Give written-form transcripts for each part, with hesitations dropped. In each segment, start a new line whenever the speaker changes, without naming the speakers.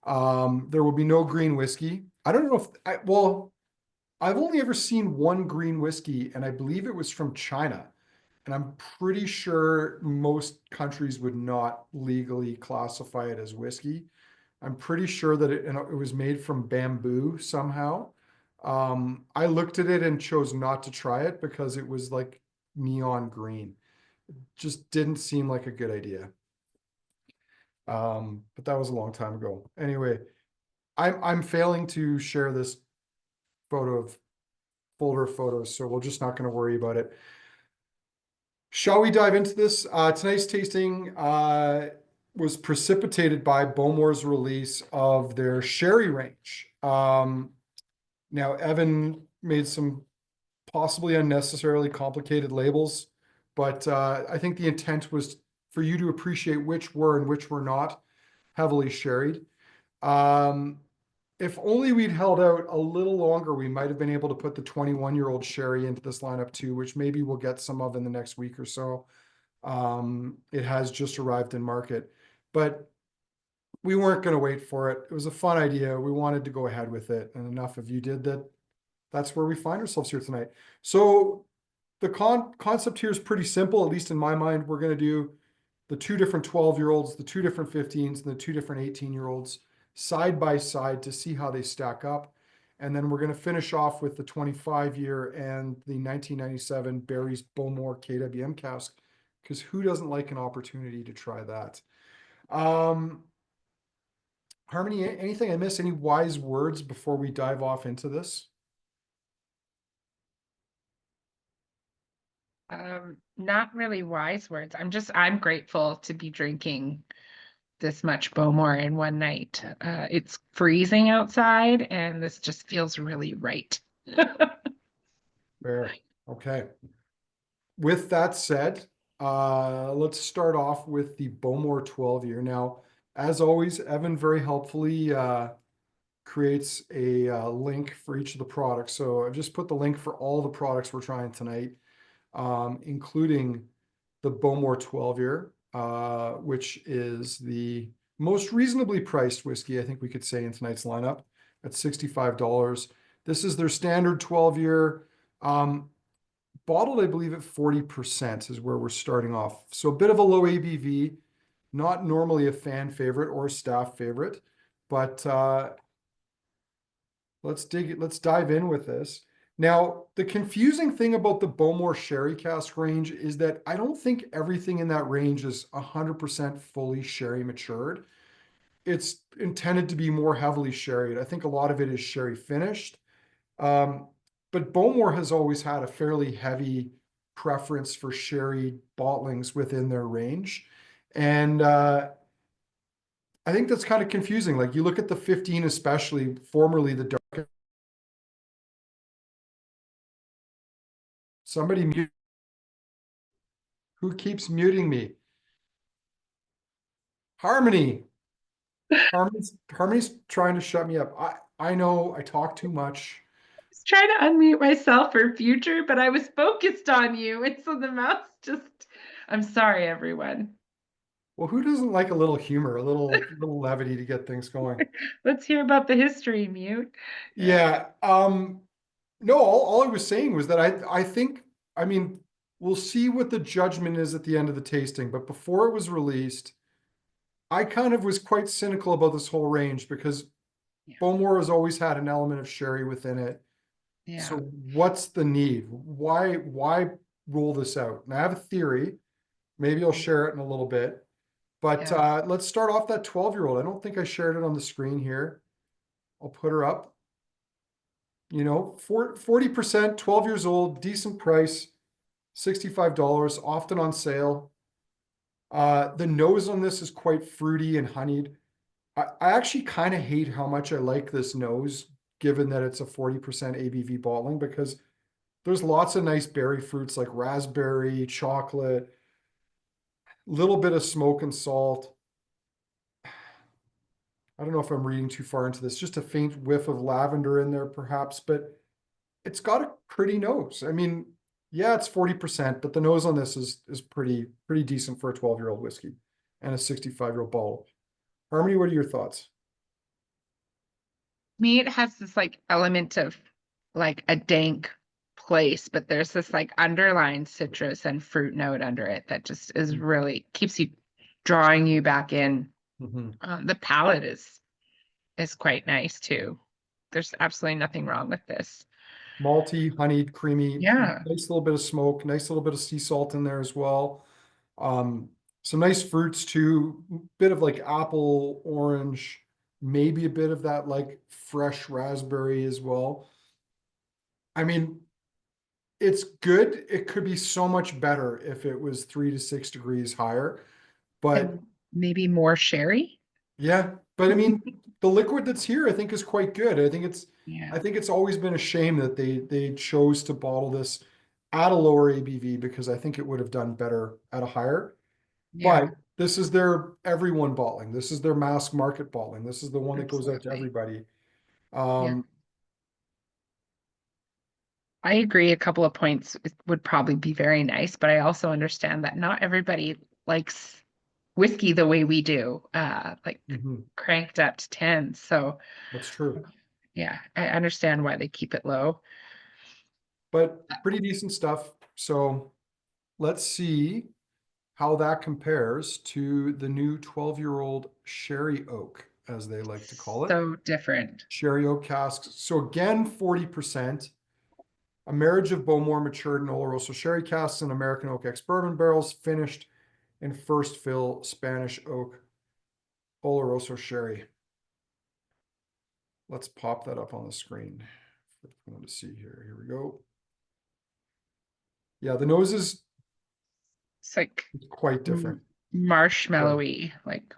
There will be no green whiskey. I don't know if I've only ever seen one green whiskey, and I believe it was from China. And I'm pretty sure most countries would not legally classify it as whiskey. I'm pretty sure that it was made from bamboo somehow. I looked at it and chose not to try it because it was like neon green. It just didn't seem like a good idea. But that was a long time ago. Anyway, I'm failing to share this photo of folder of photos, so we're just not going to worry about it. Shall we dive into this? Tonight's tasting was precipitated by Bowmore's release of their sherry range. Now, Evan made some possibly unnecessarily complicated labels, but I think the intent was for you to appreciate which were and which were not heavily sherried. If only we'd held out a little longer, we might have been able to put the 21-year-old sherry into this lineup too, which maybe we'll get some of in the next week or so. It has just arrived in market, but we weren't going to wait for it. It was a fun idea. We wanted to go ahead with it, and enough of you did that. That's where we find ourselves here tonight. So the concept here is pretty simple, at least in my mind. We're going to do the two different 12-year-olds, the two different 15s, and the two different 18-year-olds side by side to see how they stack up. And then we're going to finish off with the 25-year and the 1997 Barry's Bowmore KWM Cask, because who doesn't like an opportunity to try that? Harmony, anything I missed? Any wise words before we dive off into this?
Not really wise words. I'm grateful to be drinking this much Bowmore in one night. It's freezing outside, and this just feels really right.
Fair. Okay. With that said, let's start off with the Bowmore 12-year. Now, as always, Evan very helpfully creates a link for each of the products. So I've just put the link for all the products we're trying tonight, including the Bowmore 12-year, which is the most reasonably priced whiskey, I think we could say, in tonight's lineup at $65. This is their standard 12-year. Bottled, I believe, at 40% is where we're starting off. So a bit of a low ABV, not normally a fan favorite or a staff favorite, but let's dive in with this. Now, the confusing thing about the Bowmore Sherry Cask range is that I don't think everything in that range is 100% fully sherry matured. It's intended to be more heavily sherried. I think a lot of it is sherry finished. But Bowmore has always had a fairly heavy preference for sherry bottlings within their range. And I think that's kind of confusing. Like you look at the 15, especially formerly the dark. Somebody mute. Who keeps muting me? Harmony. Harmony's trying to shut me up. I know I talk too much.
Was trying to unmute myself for future, but I was focused on you. And so the mouse I'm sorry, everyone.
Well, who doesn't like a little humor, a little levity to get things going?
Let's hear about the history, Mute.
Yeah. No, all I was saying was that I think, I mean, we'll see what the judgment is at the end of the tasting, but before it was released, I kind of was quite cynical about this whole range because Bowmore has always had an element of sherry within it.
Yeah.
So what's the need? Why roll this out? And I have a theory. Maybe I'll share it in a little bit. But let's start off that 12-year-old. I don't think I shared it on the screen here. I'll put her up. You know, 40%, 12 years old, decent price, $65, often on sale. The nose on this is quite fruity and honeyed. I actually kind of hate how much I like this nose, given that it's a 40% ABV bottling, because there's lots of nice berry fruits like raspberry, chocolate, little bit of smoke and salt. I don't know if I'm reading too far into this, just a faint whiff of lavender in there perhaps, but it's got a pretty nose. I mean, yeah, it's 40%, but the nose on this is pretty decent for a 12-year-old whiskey and a 65-year-old bottle. Harmony, what are your thoughts?
Me, it has this like element of like a dank place, but there's this like underlying citrus and fruit note under it that just is really keeps you drawing you back in.
Mm-hmm.
The palate is quite nice too. There's absolutely nothing wrong with this.
Malty, honeyed, creamy,
Yeah,
nice little bit of smoke, nice little bit of sea salt in there as well. Um, some nice fruits too, bit of like apple, orange, maybe a bit of that like fresh raspberry as well. I mean, it's good. It could be so much better if it was 3 to 6 degrees higher. But
and maybe more sherry.
yeah, but I mean, the liquid that's here, I think, is quite good. I
Yeah,
think it's always been a shame that they chose to bottle this at a lower ABV because I think it would have done better at a higher. But
yeah,
this is their everyone bottling. This is their mass market bottling. This is the one that goes out to
absolutely.
everybody.
Yeah.
Um,
I agree a couple of points would probably be very nice, but I also understand that not everybody likes whiskey the way we do, like
mhm,
cranked up to 10. So
that's true.
yeah, I understand why they keep it low.
But pretty decent stuff. So let's see how that compares to the new 12-year-old Sherry Oak, as they like to call it.
So different.
Sherry Oak casks. So again, 40%. A marriage of Bowmore matured in Oloroso sherry casks and American oak ex bourbon barrels, finished in first fill Spanish oak Oloroso sherry. Let's pop that up on the screen for everyone to see here. Here we go. Yeah, the nose is
It's like
quite different. So
marshmallowy, like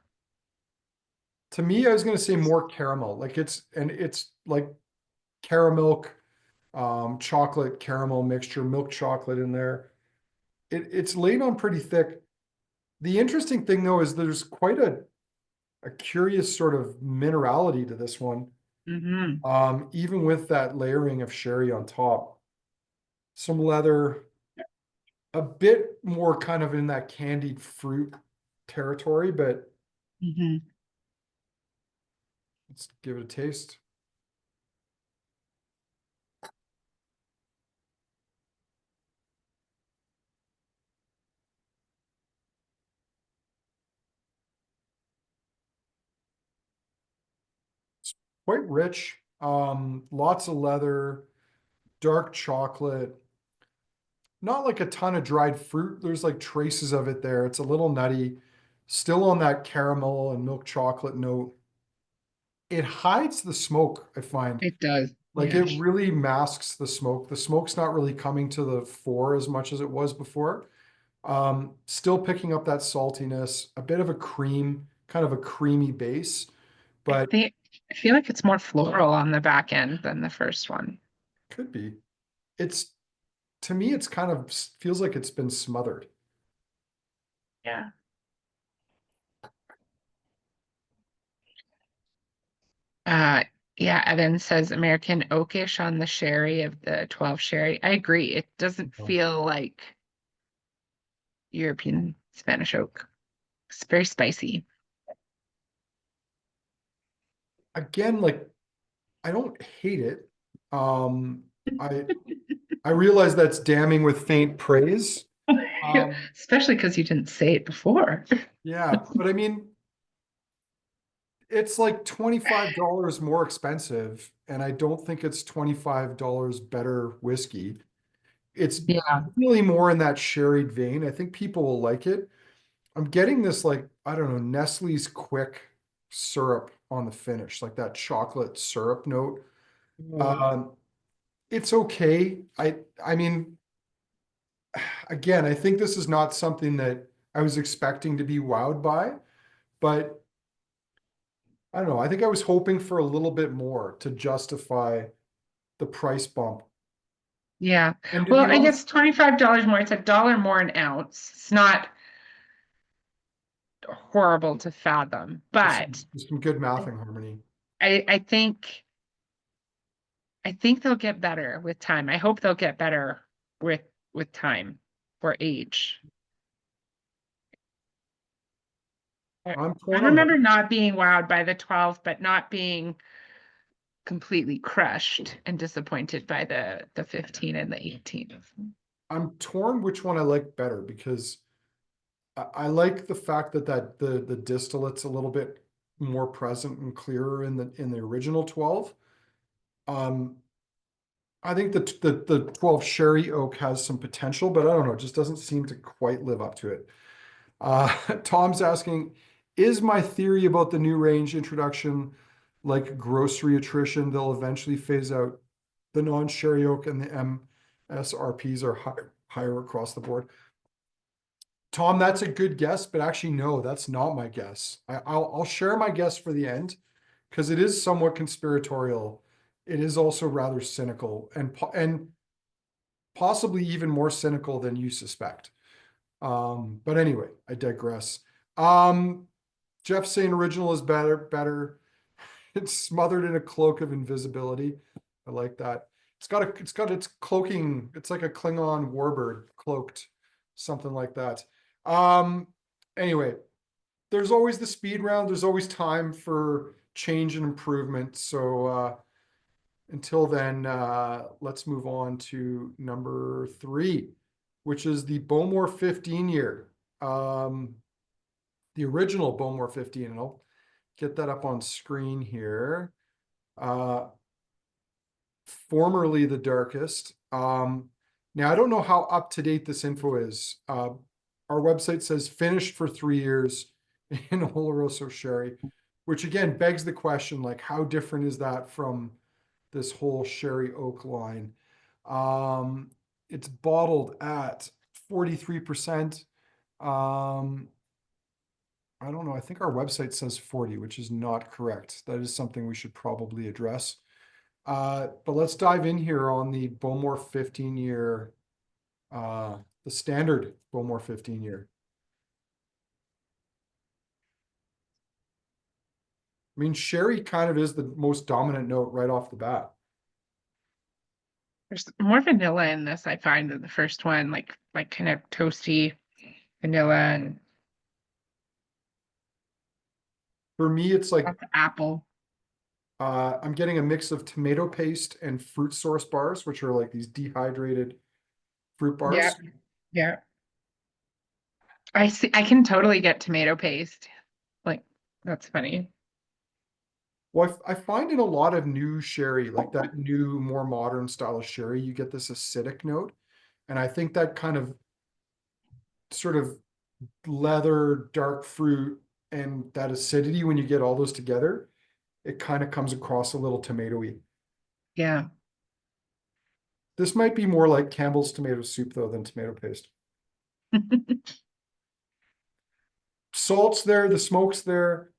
to me, I was going to say more caramel. It's like caramel, chocolate caramel mixture, milk chocolate in there. It's laid on pretty thick. The interesting thing though is there's quite a curious sort of minerality to this one.
hmm
Even with that layering of sherry on top. Some leather, a bit more kind of in that candied fruit territory, but
hmm
let's give it a taste. It's quite rich. Lots of leather, dark chocolate, not like a ton of dried fruit. There's like traces of it there. It's a little nutty, still on that caramel and milk chocolate note. It hides the smoke, I find.
It does.
Like
Yeah.
it really masks the smoke. The smoke's not really coming to the fore as much as it was before. Still picking up that saltiness, a bit of a cream, kind of a creamy base,
I
but
think I feel like it's more floral on the back end than the first one.
could be. It's to me, it's kind of feels like it's been smothered.
Yeah. Uh, yeah, Evan says American oakish on the sherry of the 12 sherry. I agree. It doesn't feel like European Spanish oak. It's very spicy.
Again, like I don't hate it. Um, I I realize that's damning with faint praise. Um,
Especially because you didn't say it before.
yeah, but I mean, it's like $25 more expensive, and I don't think it's $25 better whiskey. It's
Yeah.
really more in that sherried vein. I think people will like it. I'm getting this like, I don't know, Nestle's quick syrup on the finish, like that chocolate syrup note.
Mm.
Um, it's okay. I mean, again, I think this is not something that I was expecting to be wowed by, but I don't know. I think I was hoping for a little bit more to justify the price bump.
Yeah.
And
Well,
you
I
know,
guess $25 more. It's $1 more an ounce. It's not horrible to fathom, but
there's some good mathing harmony.
I think they'll get better with time. I hope they'll get better with time or age.
I'm
I
torn on
remember
that.
not being wowed by the 12, but not being completely crushed and disappointed by the 15 and the 18.
I'm torn which one I like better because I like the fact that the distillate's a little bit more present and clearer in the original 12. Um, I think the 12 Sherry Oak has some potential, but I don't know, it just doesn't seem to quite live up to it. Tom's asking, is my theory about the new range introduction like grocery attrition? They'll eventually phase out the non-Sherry Oak and the MSRPs are higher across the board. Tom, that's a good guess, but actually, no, that's not my guess. I'll share my guess for the end because it is somewhat conspiratorial. It is also rather cynical and possibly even more cynical than you suspect. But anyway, I digress. Um, Jeff saying original is better. It's smothered in a cloak of invisibility. I like that. It's got its cloaking. It's like a Klingon warbird cloaked, something like that. Um, anyway, there's always the speed round. There's always time for change and improvement. So until then, let's move on to number 3, which is the Bowmore 15 year. The original Bowmore 15, and I'll get that up on screen here. Uh, Formerly the darkest. Now I don't know how up to date this info is. Our website says finished for 3 years in Oloroso Sherry, which again begs the question, like, how different is that from this whole Sherry Oak line? It's bottled at 43%. I don't know. I think our website says 40, which is not correct. That is something we should probably address. But let's dive in here on the Bowmore 15 year, the standard Bowmore 15 year. I mean, sherry kind of is the most dominant note right off the bat.
There's more vanilla in this, I find, than the first one, like kind of toasty vanilla and
For me, it's like
lots of apple.
I'm getting a mix of tomato paste and fruit source bars, which are like these dehydrated fruit
Yeah,
bars.
yeah. I see. I can totally get tomato paste. Like, that's funny.
Well, I find in a lot of new sherry, like that new, more modern style of sherry, you get this acidic note. And I think that kind of sort of leather, dark fruit, and that acidity, when you get all those together, it kind of comes across a little tomatoey.
Yeah.
This might be more like Campbell's tomato soup, though, than tomato paste. Salt's there, the smoke's there,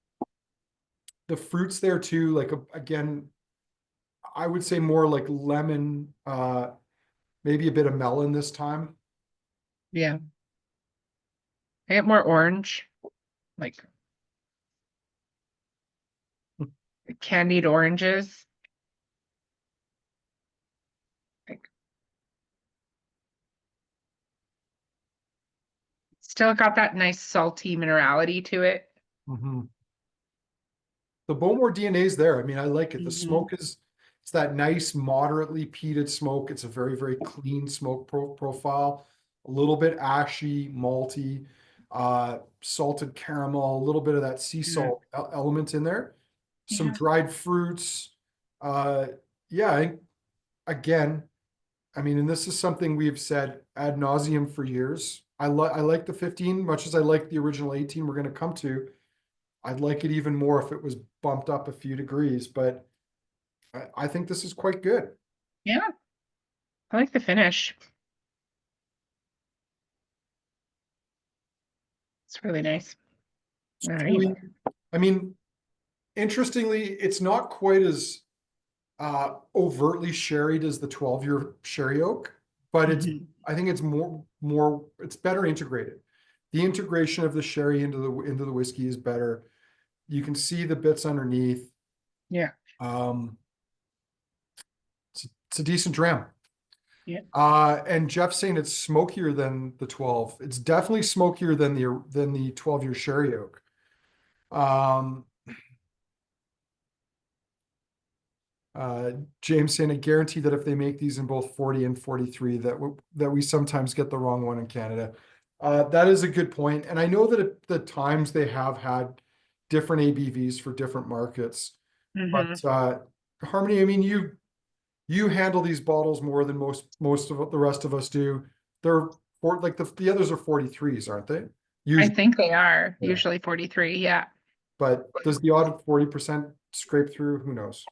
the fruit's there too. Like, again, I would say more like lemon, maybe a bit of melon this time.
Yeah. I get more orange, like candied oranges. Like, still got that nice salty minerality to it.
Mhm. The Bowmore DNA is there. I mean, I like it. The
Mhm.
smoke it's that nice, moderately peated smoke. It's a very, very clean smoke profile. A little bit ashy, malty, salted caramel, a little bit of that sea
Yeah.
salt element in there. Some
Yeah.
dried fruits. Uh, yeah, again, I mean, and this is something we've said ad nauseum for years. I like the 15 much as I like the original 18 we're going to come to. I'd like it even more if it was bumped up a few degrees, but I think this is quite good.
Yeah. I like the finish. It's really nice. All right.
I mean, interestingly, it's not quite as overtly sherried as the 12-year sherry oak, but
Mhm.
I think it's it's better integrated. The integration of the sherry into the whiskey is better. You can see the bits underneath.
Yeah.
Um, it's a decent dram.
Yeah.
And Jeff's saying it's smokier than the 12. It's definitely smokier than the 12-year sherry oak. Um, James saying, I guarantee that if they make these in both 40 and 43, that we sometimes get the wrong one in Canada. That is a good point. And I know that at the times they have had different ABVs for different markets.
Hmm.
But Harmony, I mean, you handle these bottles more than most of the rest of us do. They're like the others are 43s, aren't they?
I
Usually,
think they are
yeah.
usually 43. Yeah.
But does the odd 40% scrape through? Who knows?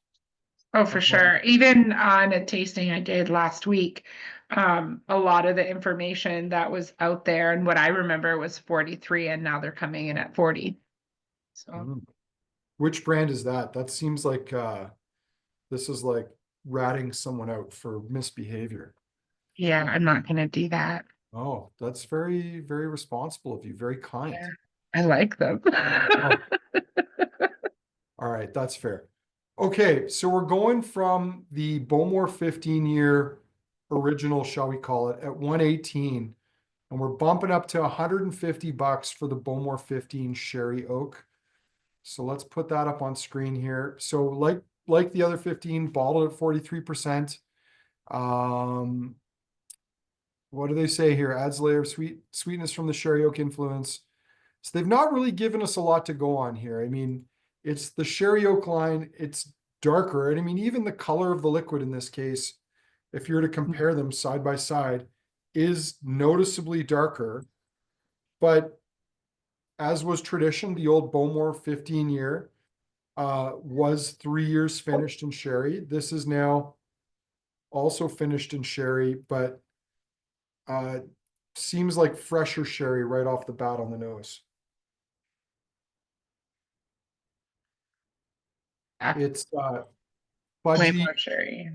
Oh, for sure. Even on a tasting I did last week, a lot of the information that was out there and what I remember was 43, and now they're coming in at 40. So
Mm. Which brand is that? That seems like this is like ratting someone out for misbehavior.
yeah, I'm not gonna do that.
Oh, that's very, very responsible of you. Very
Yeah,
kind.
I like them.
Oh, all right, that's fair. Okay, so we're going from the Bowmore 15-year original, shall we call it, at 118, and we're bumping up to $150 for the Bowmore 15 Sherry Oak. So let's put that up on screen here. So like the other 15, bottled at 43%. Um, what do they say here? Adds a layer of sweetness from the sherry oak influence. So they've not really given us a lot to go on here. I mean, it's the sherry oak line, it's darker. And I mean, even the color of the liquid in this case, if you were to compare them side by side, is noticeably darker. But as was tradition, the old Bowmore 15-year was 3 years finished in sherry. This is now also finished in sherry, but uh, seems like fresher sherry right off the bat on the nose.
Yeah,
It's
way
fudgy.
more sherry.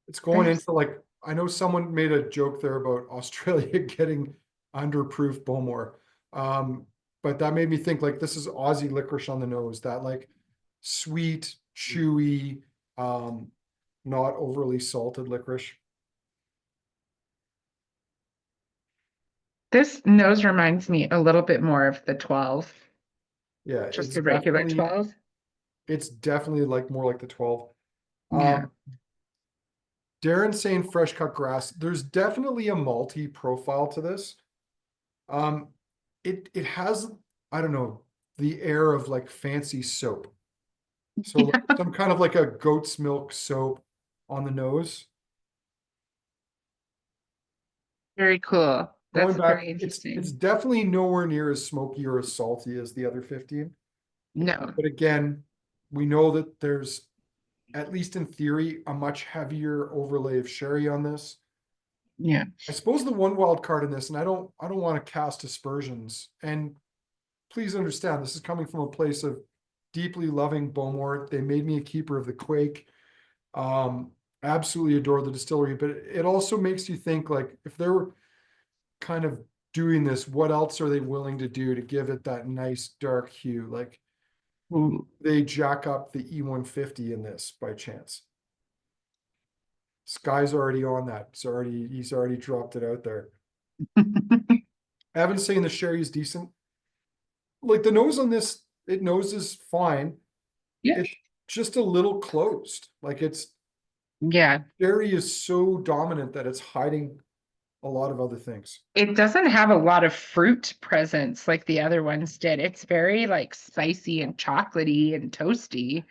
It's going
There's
into like, I know someone made a joke there about Australia getting underproof Bowmore. Um, but that made me think like this is Aussie licorice on the nose, that like sweet, chewy, um, not overly salted licorice.
This nose reminds me a little bit more of the 12,
Yeah,
just the regular 12.
it's definitely like more like the 12.
Yeah.
Um, Darren saying fresh cut grass. There's definitely a malty profile to this. Um, it has, I don't know, the air of like fancy soap. So like
Yeah,
some kind of like a goat's milk soap on the nose.
very cool.
Going
That's
back,
very
it's
interesting.
definitely nowhere near as smoky or as salty as the other 15.
No.
But again, we know that there's, at least in theory, a much heavier overlay of sherry on this.
Yeah.
I suppose the one wild card in this, and I don't want to cast aspersions, and please understand this is coming from a place of deeply loving Bowmore. They made me a keeper of the Quake. Um, Absolutely adore the distillery, but it also makes you think like if they're kind of doing this, what else are they willing to do to give it that nice dark hue? Like
Ooh.
they jack up the E150 in this by chance. Sky's already on that. He's already dropped it out there. Evan's saying the sherry is decent. Like the nose on this, it noses fine.
Yeah.
It's just a little closed. Like it's
Yeah.
sherry is so dominant that it's hiding a lot of other things.
It doesn't have a lot of fruit presence like the other ones did. It's very like spicy and chocolatey and toasty.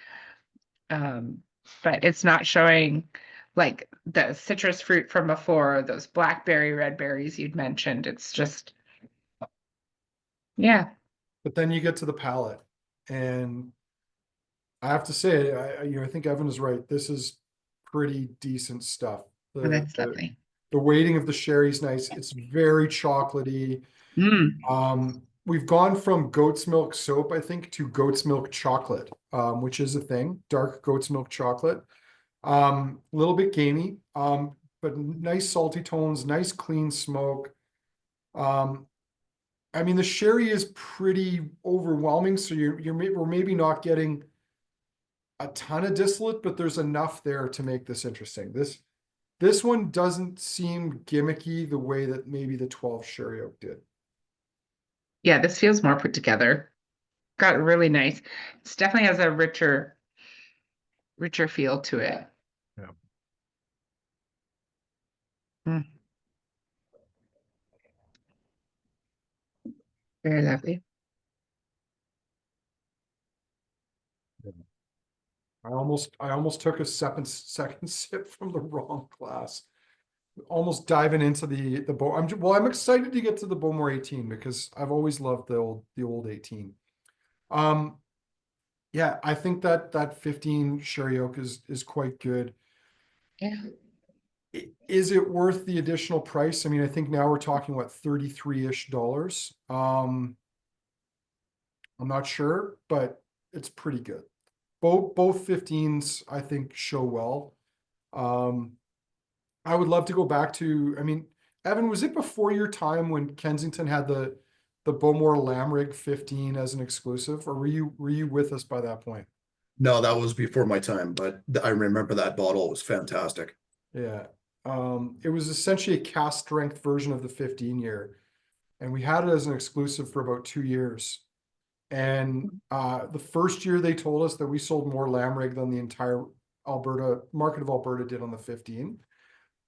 Um, but it's not showing like the citrus fruit from before, those blackberry, red berries you'd mentioned. It's just, yeah,
But then you get to the palate, and I have to say, I think Evan is right. This is pretty decent stuff. The
that's
the
lovely.
the weighting of the sherry's nice. It's very chocolatey.
Mm.
We've gone from goat's milk soap, I think, to goat's milk chocolate, which is a thing, dark goat's milk chocolate. A little bit gamey, but nice salty tones, nice clean smoke. Um, I mean, the sherry is pretty overwhelming, so we're maybe not getting a ton of distillate, but there's enough there to make this interesting. This one doesn't seem gimmicky the way that maybe the 12 sherry oak did.
Yeah, this feels more put together. got really nice. It definitely has a richer feel to it.
Yeah.
Mm, very lovely.
I almost took a second sip from the wrong glass. Almost diving into the bow. I'm excited to get to the Bowmore 18 because I've always loved the old 18. Um, yeah, I think that 15 Sherry Oak is quite good.
Yeah.
Is it worth the additional price? I mean, I think now we're talking what, 33-ish dollars. I'm not sure, but it's pretty good. Both 15s I think show well. Um, I would love to go back to, I mean, Evan, was it before your time when Kensington had the Bowmore Lamrig 15 as an exclusive, or were you with us by that point?
No, that was before my time, but I remember that bottle. It was fantastic.
Yeah. It was essentially a cast strength version of the 15 year, and we had it as an exclusive for about 2 years. And the first year they told us that we sold more Lamrig than the entire Alberta market of Alberta did on the 15.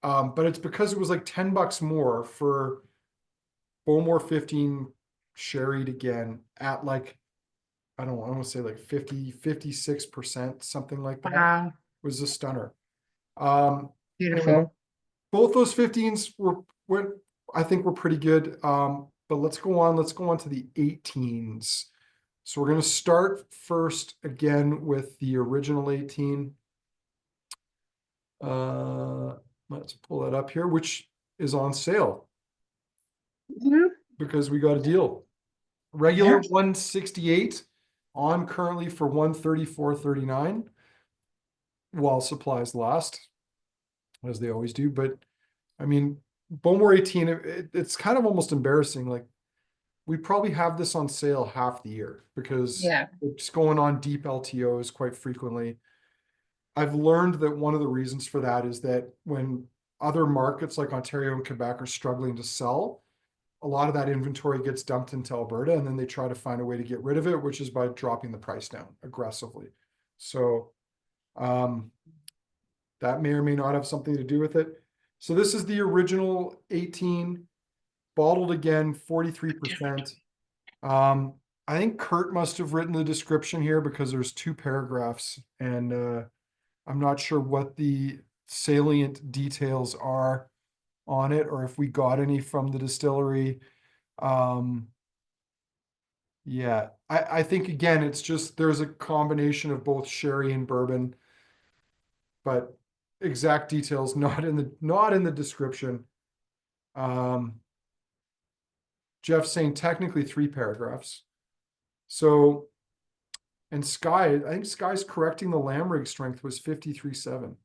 But it's because it was like $10 more for Bowmore 15 sherried again at like, I don't know, I want to say like 56%, something like that.
Wow.
Was a stunner. Um, anyway,
Beautiful.
both those 15s were I think were pretty good. But let's go on to the 18s. So we're going to start first again with the original 18. Let's pull that up here, which is on sale
Mhm.
because we got a deal. Regular
Yeah.
168 on currently for 134.39 while supplies last, as they always do. But I mean, Bowmore 18, it's kind of almost embarrassing. Like we probably have this on sale half the year because
Yeah.
it's going on deep LTOs quite frequently. I've learned that one of the reasons for that is that when other markets like Ontario and Quebec are struggling to sell, a lot of that inventory gets dumped into Alberta, and then they try to find a way to get rid of it, which is by dropping the price down aggressively. So that may or may not have something to do with it. So this is the original 18, bottled again, 43%. I think Kurt must have written the description here because there's 2 paragraphs, and I'm not sure what the salient details are on it or if we got any from the distillery. Um, yeah, I think again, it's just there's a combination of both sherry and bourbon, but exact details not in the description. Um, Jeff's saying technically 3 paragraphs. So, and Sky, I think Sky's correcting the Lamrig strength was 53.7.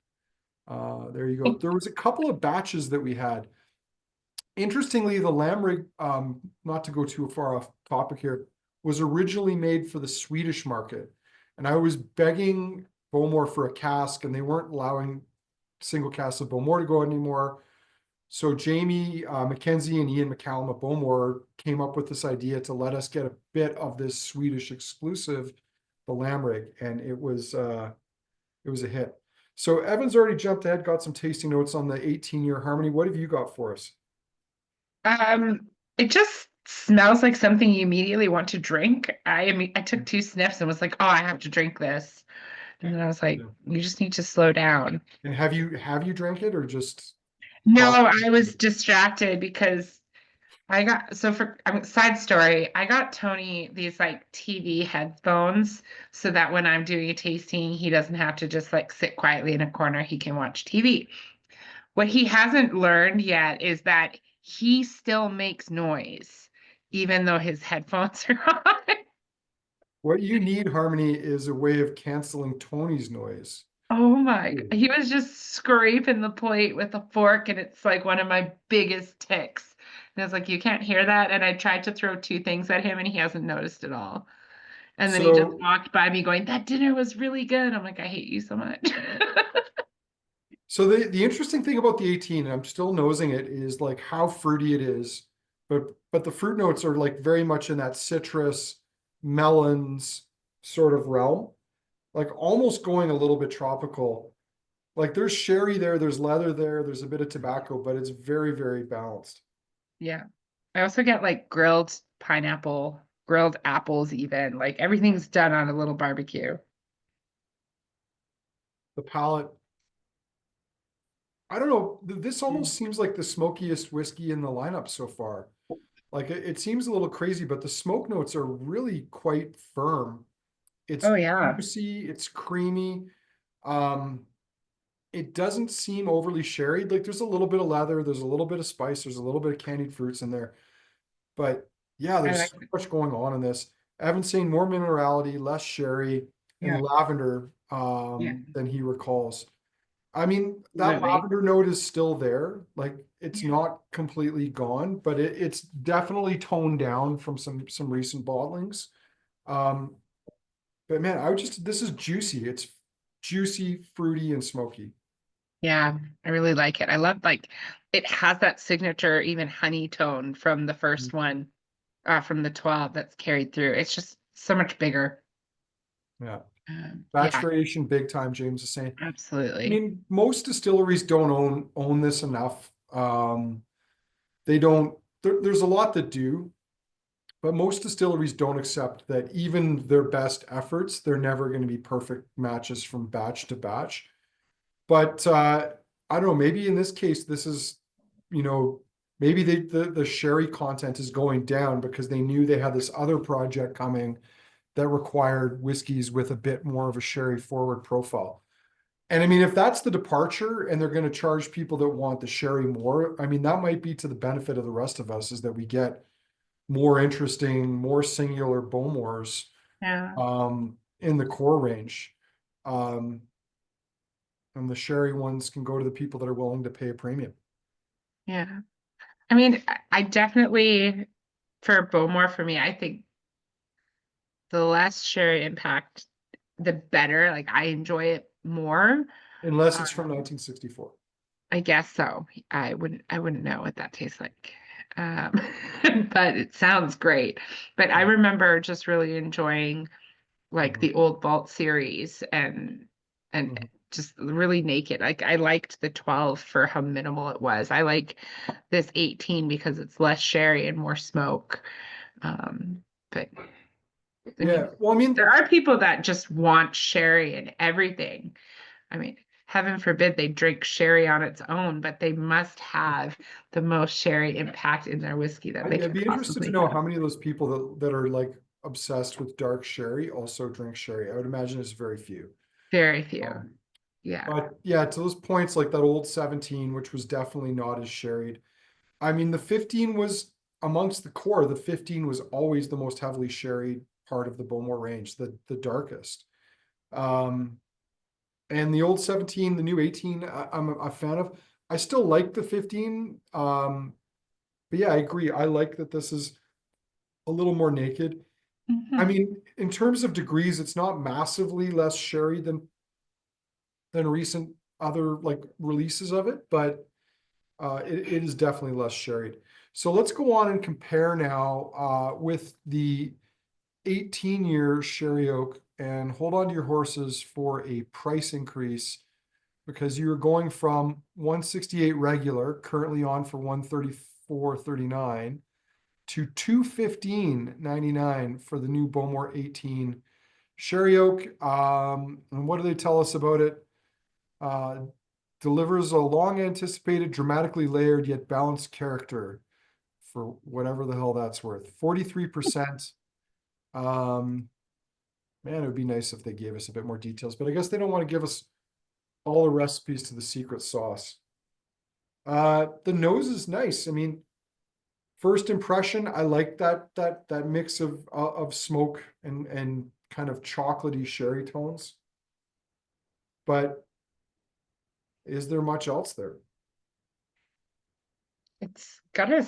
There you go. There was a couple of batches that we had. Interestingly, the Lamrig, not to go too far off topic here, was originally made for the Swedish market. And I was begging Bowmore for a cask, and they weren't allowing single casks of Bowmore to go anymore. So Jamie Mackenzie and Ian McCallum at Bowmore came up with this idea to let us get a bit of this Swedish exclusive, the Lamrig, and it was a hit. So Evan's already jumped ahead, got some tasting notes on the 18-year Harmony. What have you got for us?
It just smells like something you immediately want to drink. I mean, I took 2 sniffs and was like, oh, I have to drink this. And then I was like, you just need to slow down.
And have you drank it or just
No,
talk?
I was distracted because I got so for I mean, side story, I got Tony these like TV headphones so that when I'm doing a tasting, he doesn't have to just like sit quietly in a corner. He can watch TV. What he hasn't learned yet is that he still makes noise, even though his headphones are on.
What you need, Harmony, is a way of canceling Tony's noise.
Oh my, he was just scraping the plate with a fork, and it's like one of my biggest ticks. And I was like, you can't hear that. And I tried to throw 2 things at him, and he hasn't noticed at all. And then he just
So
walked by me going, that dinner was really good. I'm like, I hate you so much.
So the interesting thing about the 18, and I'm still nosing it, is like how fruity it is, but the fruit notes are like very much in that citrus, melons sort of realm, like almost going a little bit tropical. Like there's sherry there, there's leather there, there's a bit of tobacco, but it's very, very balanced.
Yeah. I also get like grilled pineapple, grilled apples even. Like everything's done on a little barbecue.
The palate, I don't know, this almost seems like the smokiest whiskey in the lineup so far. Like it seems a little crazy, but the smoke notes are really quite firm. It's
Oh yeah.
juicy, it's creamy. Um, it doesn't seem overly sherried. Like there's a little bit of leather, there's a little bit of spice, there's a little bit of candied fruits in there. But yeah,
I
there's
like
so
it.
much going on in this. Evan's saying more minerality, less sherry,
Yeah.
and lavender
Yeah.
than he recalls. I mean, that
Absolutely.
lavender note is still there. Like it's
Yeah.
not completely gone, but it's definitely toned down from some recent bottlings. Um, but man, I would just this is juicy. It's juicy, fruity, and smoky.
Yeah, I really like it. I love like it has that signature even honey tone from the first one, from the 12 that's carried through. It's just so much bigger.
Yeah.
Yeah,
Maturation, big time, James is saying. I
absolutely.
mean, most distilleries don't own this enough. They don't. There's a lot that do, but most distilleries don't accept that even their best efforts, they're never going to be perfect matches from batch to batch. But I don't know. Maybe in this case, this is, you know, maybe the sherry content is going down because they knew they had this other project coming that required whiskeys with a bit more of a sherry forward profile. And I mean, if that's the departure and they're going to charge people that want the sherry more, I mean, that might be to the benefit of the rest of us is that we get more interesting, more singular Bowmores
Yeah,
in the core range. Um, and the sherry ones can go to the people that are willing to pay a premium.
yeah. I mean, I definitely for Bowmore for me, I think the less sherry impact, the better. Like I enjoy it more.
Unless it's from
Um,
1964.
I guess so. I wouldn't know what that tastes like. Um, but it sounds great. But I
Yeah.
remember just really enjoying like
Mhm.
the old Vault series and
Mhm.
just really naked. Like I liked the 12 for how minimal it was. I like this 18 because it's less sherry and more smoke. But I
Yeah.
mean,
Well, I mean,
there are people that just want sherry and everything. I mean, heaven forbid they drink sherry on its own, but they must have the most sherry impact in their whiskey that they
I'd
can
be interested to
possibly
know
have.
how many of those people that are like obsessed with dark sherry also drink sherry. I would imagine it's very few.
Very few.
Um,
Yeah.
but yeah, to those points, like that old 17, which was definitely not as sherried. I mean, the 15 was amongst the core, the 15 was always the most heavily sherried part of the Bowmore range, the darkest. Um, and the old 17, the new 18, I'm a fan of. I still like the 15. But yeah, I agree. I like that this is a little more naked. I
Mhm.
mean, in terms of degrees, it's not massively less sherry than recent other like releases of it, but it is definitely less sherried. So let's go on and compare now with the 18-year Sherry Oak and hold on to your horses for a price increase because you're going from 168 regular, currently on for 134.39, to 215.99 for the new Bowmore 18 Sherry Oak. And what do they tell us about it? Uh, delivers a long anticipated, dramatically layered yet balanced character for whatever the hell that's worth. 43%. Um, man, it would be nice if they gave us a bit more details, but I guess they don't want to give us all the recipes to the secret sauce. The nose is nice. I mean, first impression, I like that mix of smoke and kind of chocolatey sherry tones. But is there much else there?
It's got a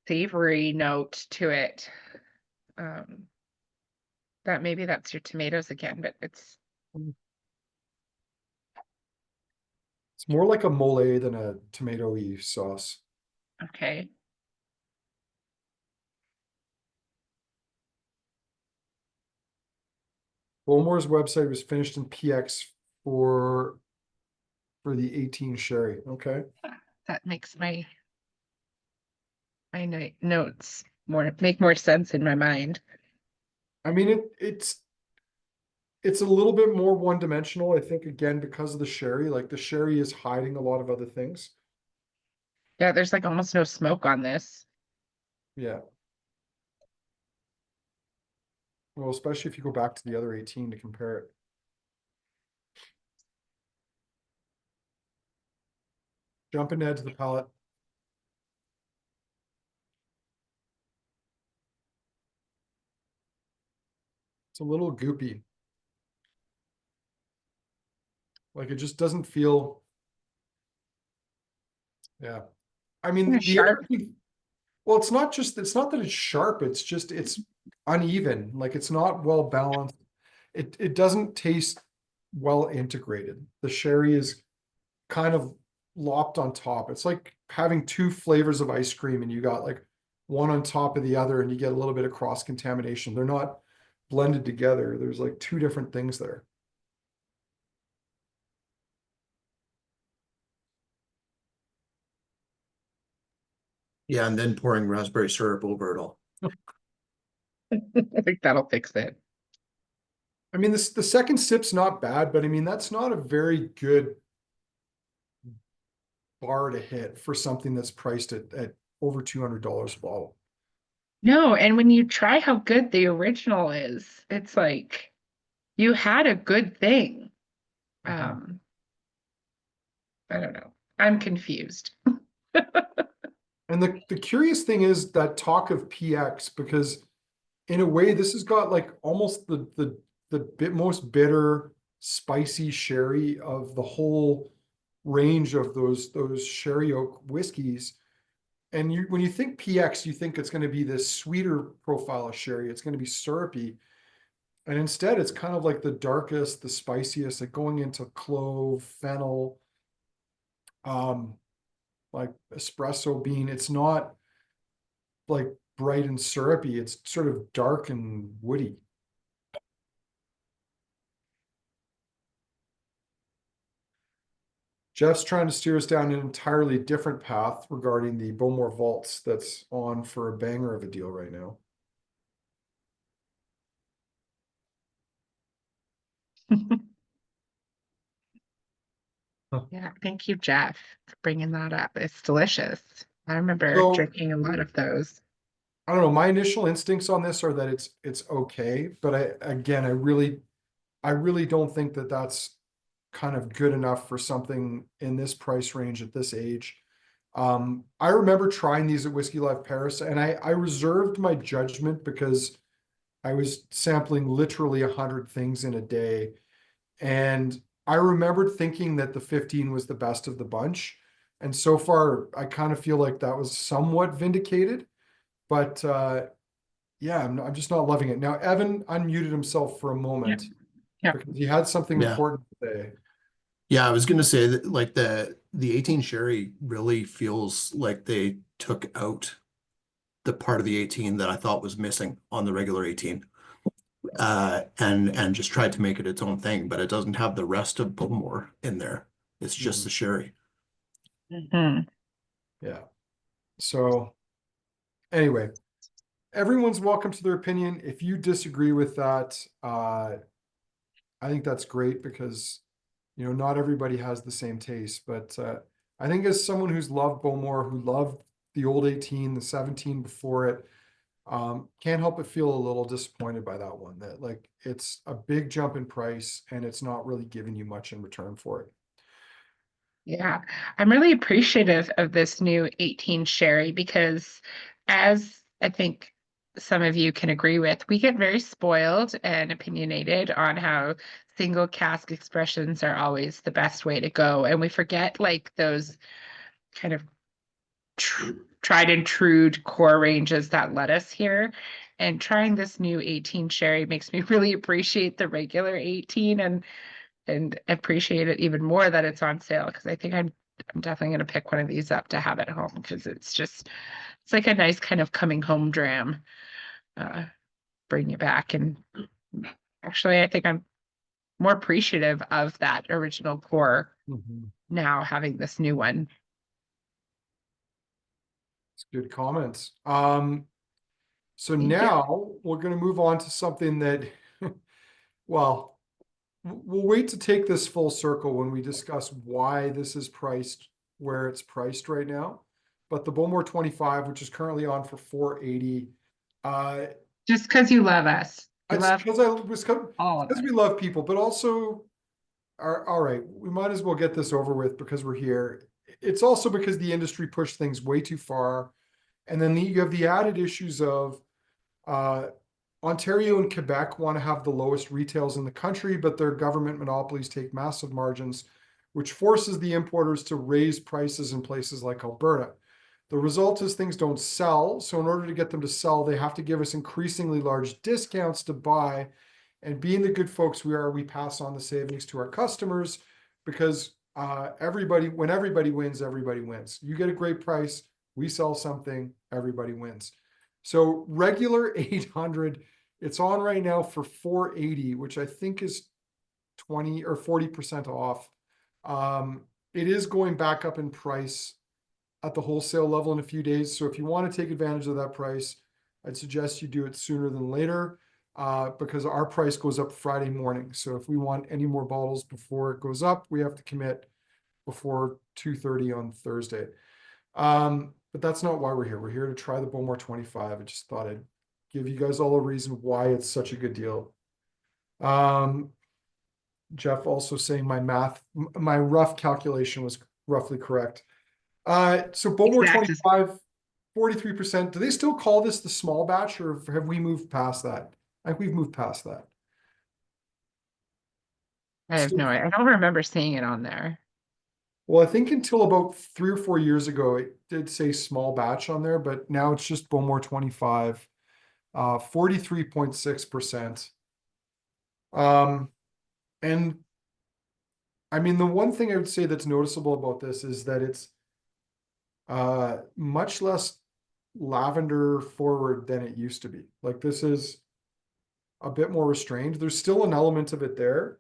savory note to it. Um, that maybe that's your tomatoes again, but it's
It's more like a mole than a tomato-y sauce.
okay.
Bowmore's website was finished in PX for the 18 sherry. Okay.
That makes my notes make more sense in my mind.
I mean, it's a little bit more one-dimensional, I think, again, because of the sherry. Like the sherry is hiding a lot of other things.
Yeah, there's like almost no smoke on this.
Yeah. Well, especially if you go back to the other 18 to compare it. Jumping ahead to the palate. It's a little goopy. Like it just doesn't feel. Yeah. I mean,
Kinda sharp.
well, it's not that it's sharp, it's uneven. Like it's not well balanced. It doesn't taste well integrated. The sherry is kind of lopped on top. It's like having two flavors of ice cream and you got like one on top of the other and you get a little bit of cross contamination. They're not blended together. There's like two different things there.
Yeah, and then pouring raspberry syrup over it all.
I think that'll fix it.
I mean, the second sip's not bad, but I mean, that's not a very good bar to hit for something that's priced at over $200 a bottle.
No, and when you try how good the original is, it's like you had a good thing. Um, I don't know. I'm confused.
And the curious thing is that talk of PX, because in a way, this has got like almost the most bitter, spicy sherry of the whole range of those sherry oak whiskeys. And when you think PX, you think it's going to be this sweeter profile of sherry. It's going to be syrupy. And instead, it's kind of like the darkest, the spiciest, like going into clove, fennel, um, like espresso bean. It's not like bright and syrupy. It's sort of dark and woody. Jeff's trying to steer us down an entirely different path regarding the Bowmore Vaults that's on for a banger of a deal right now.
Yeah, thank you, Jeff, for bringing that up. It's delicious. I remember
So
drinking a lot of those.
I don't know. My initial instincts on this are that it's okay, but I really don't think that that's kind of good enough for something in this price range at this age. I remember trying these at Whiskey Live Paris, and I reserved my judgment because I was sampling literally 100 things in a day, and I remembered thinking that the 15 was the best of the bunch. And so far, I kind of feel like that was somewhat vindicated, but yeah, I'm just not loving it. Now, Evan unmuted himself for a moment
Yeah.
because he had something
Yeah.
important to say.
Yeah, I was gonna say that like the 18 sherry really feels like they took out the part of the 18 that I thought was missing on the regular 18. And just tried to make it its own thing, but it doesn't have the rest of Bowmore in there. It's just the sherry.
Mhm.
Yeah. So anyway, everyone's welcome to their opinion. If you disagree with that, I think that's great because, you know, not everybody has the same taste. But I think as someone who's loved Bowmore, who loved the old 18, the 17 before it, can't help but feel a little disappointed by that one. That like it's a big jump in price and it's not really giving you much in return for it.
Yeah, I'm really appreciative of this new 18 sherry because, as I think some of you can agree with, we get very spoiled and opinionated on how single cask expressions are always the best way to go. And we forget like those kind of tried and true core ranges that led us here. And trying this new 18 sherry makes me really appreciate the regular 18 and appreciate it even more that it's on sale because I think I'm definitely going to pick one of these up to have at home because it's like a nice kind of coming home dram, bring you back and Actually, I think I'm more appreciative of that original pour
Mhm.
now having this new one.
It's good comments. So
Thank you.
now we're going to move on to something that, well, we'll wait to take this full circle when we discuss why this is priced where it's priced right now. But the Bowmore 25, which is currently on for 480,
Just because you love us. You
it's
love all of
because
us.
we love people, but also, all right, we might as well get this over with because we're here. It's also because the industry pushed things way too far. And then you have the added issues of uh, Ontario and Quebec want to have the lowest retails in the country, but their government monopolies take massive margins, which forces the importers to raise prices in places like Alberta. The result is things don't sell. So in order to get them to sell, they have to give us increasingly large discounts to buy. And being the good folks we are, we pass on the savings to our customers because when everybody wins, everybody wins. You get a great price, we sell something, everybody wins. So regular 800, it's on right now for 480, which I think is 20 or 40% off. It is going back up in price at the wholesale level in a few days. So if you want to take advantage of that price, I'd suggest you do it sooner than later because our price goes up Friday morning. So if we want any more bottles before it goes up, we have to commit before 2:30 on Thursday. But that's not why we're here. We're here to try the Bowmore 25. I just thought I'd give you guys all a reason why it's such a good deal. Jeff also saying my rough calculation was roughly correct. So Bowmore
Exact.
25, 43%. Do they still call this the small batch or have we moved past that? I think we've moved past that.
I have
Still,
no idea. I don't remember seeing it on there.
well, I think until about 3 or 4 years ago, it did say small batch on there, but now it's just Bowmore 25, 43.6%. And I mean, the one thing I would say that's noticeable about this is that it's much less lavender forward than it used to be. Like this is a bit more restrained. There's still an element of it there,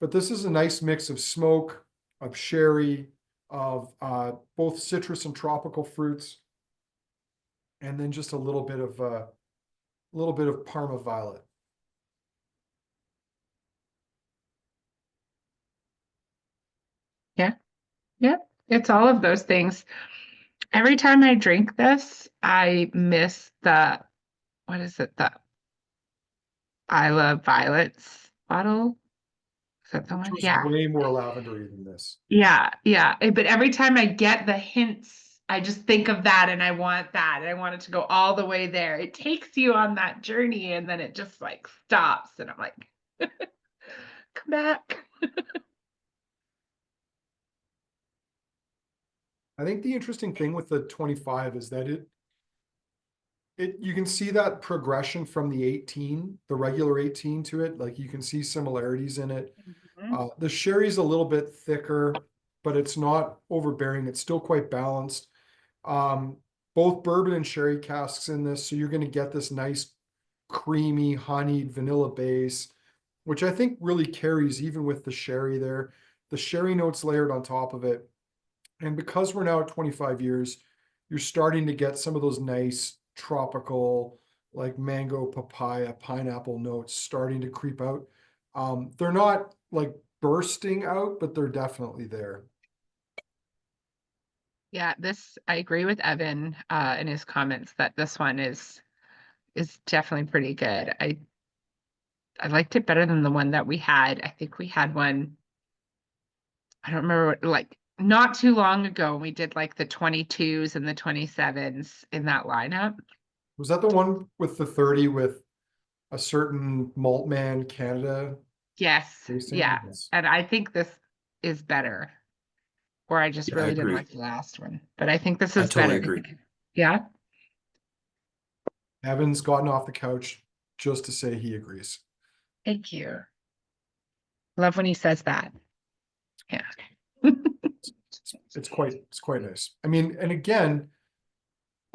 but this is a nice mix of smoke, of sherry, of both citrus and tropical fruits, and then just a little bit of Parma violet.
Yeah. Yeah. It's all of those things. Every time I drink this, I miss what is it? The I Love Violets bottle. Is that the
Which
one?
was
Yeah.
way more lavendery than this.
Yeah. Yeah. But every time I get the hints, I just think of that and I want that. And I want it to go all the way there. It takes you on that journey and then it just like stops. And I'm like, come back.
I think the interesting thing with the 25 is that you can see that progression from the 18, the regular 18 to it. Like you can see similarities in it. The sherry's a little bit thicker, but it's not overbearing. It's still quite balanced. Both bourbon and sherry casks in this, so you're going to get this nice creamy honeyed vanilla base, which I think really carries even with the sherry there. The sherry notes layered on top of it. And because we're now at 25 years, you're starting to get some of those nice tropical, like mango, papaya, pineapple notes starting to creep out. They're not like bursting out, but they're definitely there.
Yeah, I agree with Evan in his comments that this one is definitely pretty good. I liked it better than the one that we had. I think we had one, I don't remember what, like not too long ago, we did like the 22s and the 27s in that lineup.
Was that the one with the 30 with a certain Maltman Canada
Yes,
tasting?
yeah.
Yes.
And I think this is better. Or I just
Yeah, I
really didn't
agree.
like the last one. But I think this
I
is
totally
better.
agree.
Yeah.
Evan's gotten off the couch just to say he agrees.
Thank you. Love when he says that. Yeah.
It's quite nice. I mean, and again,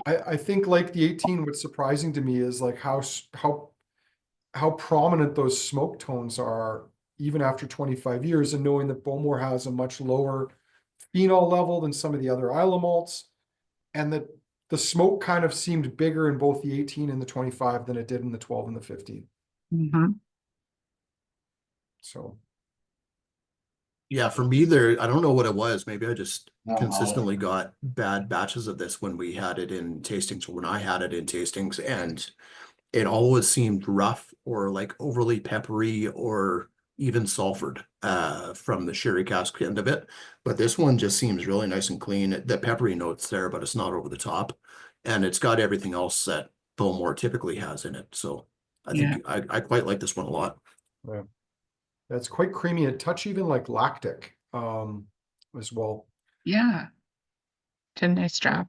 I think like the 18, what's surprising to me is like how how prominent those smoke tones are even after 25 years, and knowing that Bowmore has a much lower phenol level than some of the other Isla malts, and that the smoke kind of seemed bigger in both the 18 and the 25 than it did in the 12 and the 15.
Mhm.
So
Yeah, for me there, I don't know what it was. Maybe I just consistently got bad batches of this when we had it in tastings, or when I had it in tastings, and it always seemed rough or like overly peppery or even sulfured from the sherry cask end of it. But this one just seems really nice and clean. The peppery note's there, but it's not over the top. And it's got everything else that Bowmore typically has in it. So I
Yeah.
think I quite like this one a lot.
yeah, that's quite creamy, a touch even like lactic as well.
Yeah. Did a nice job.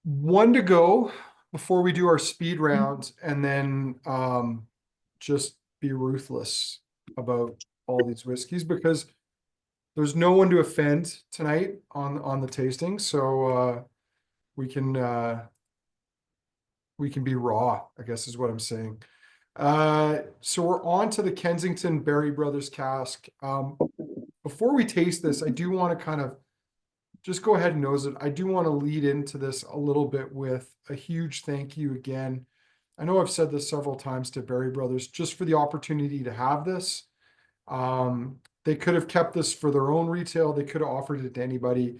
One to go before we do our speed
Mm.
rounds, and then just be ruthless about all these whiskeys, because there's no one to offend tonight on the tasting. So we can we can be raw, I guess is what I'm saying. So we're on to the Kensington Berry Brothers cask. Before we taste this, I do want to kind of just go ahead and nose it. I do want to lead into this a little bit with a huge thank you again. I know I've said this several times to Berry Brothers, just for the opportunity to have this. They could have kept this for their own retail. They could have offered it to anybody.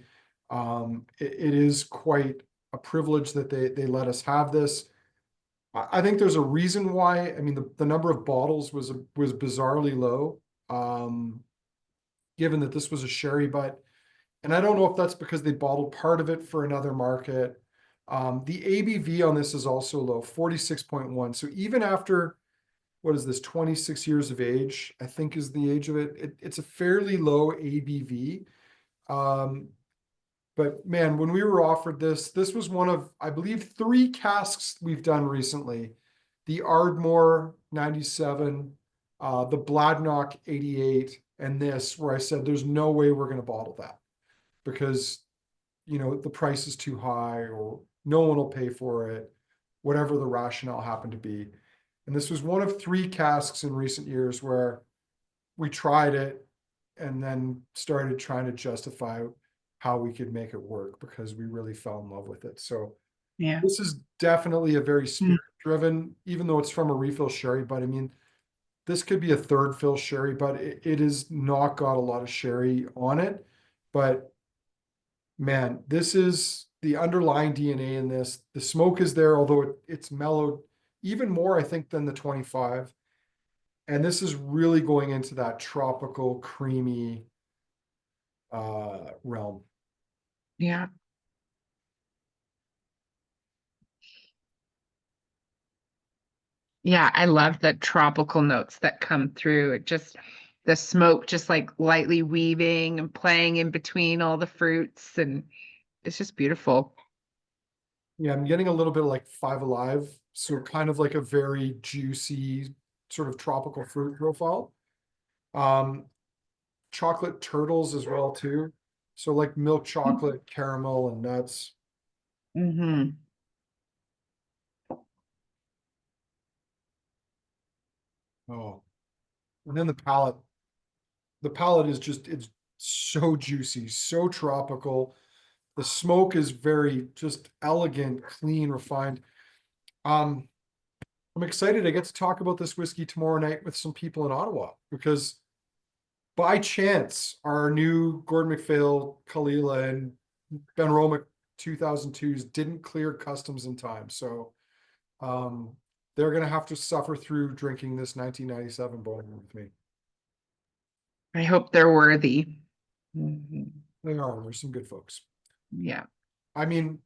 It is quite a privilege that they let us have this. I think there's a reason why. I mean, the number of bottles was bizarrely low, given that this was a sherry butt. And I don't know if that's because they bottled part of it for another market. The ABV on this is also low, 46.1. So even after, what is this, 26 years of age, I think is the age of it. It's a fairly low ABV. But man, when we were offered this, this was one of, I believe, 3 casks we've done recently. The Ardmore 97, the Bladnock 88, and this, where I said, there's no way we're going to bottle that, because, you know, the price is too high, or no one will pay for it, whatever the rationale happened to be. And this was one of 3 casks in recent years where we tried it and then started trying to justify how we could make it work, because we really fell in love with it. So
Yeah.
this is definitely a very spirit driven, even though it's from a refill sherry. But I mean, this could be a third fill sherry, but it is not got a lot of sherry on it. But man, this is the underlying DNA in this. The smoke is there, although it's mellowed even more, I think, than the 25. And this is really going into that tropical, creamy realm.
Yeah. Yeah, I love the tropical notes that come through. It just, the smoke just like lightly weaving and playing in between all the fruits, and it's just beautiful.
Yeah, I'm getting a little bit of like Five Alive, so kind of like a very juicy sort of tropical fruit profile. Um, Chocolate turtles as well too. So like milk chocolate, caramel, and nuts.
Mm-hmm.
Oh, and then the palate. The palate is just, it's so juicy, so tropical. The smoke is very just elegant, clean, refined. Um, I'm excited. I get to talk about this whiskey tomorrow night with some people in Ottawa, because by chance, our new Gordon MacPhail, Kalila, and Ben Romick 2002s didn't clear customs in time. So they're going to have to suffer through drinking this 1997 Bowmore with me.
I hope they're worthy. Mhm.
They are. There's some good folks.
Yeah.
I mean,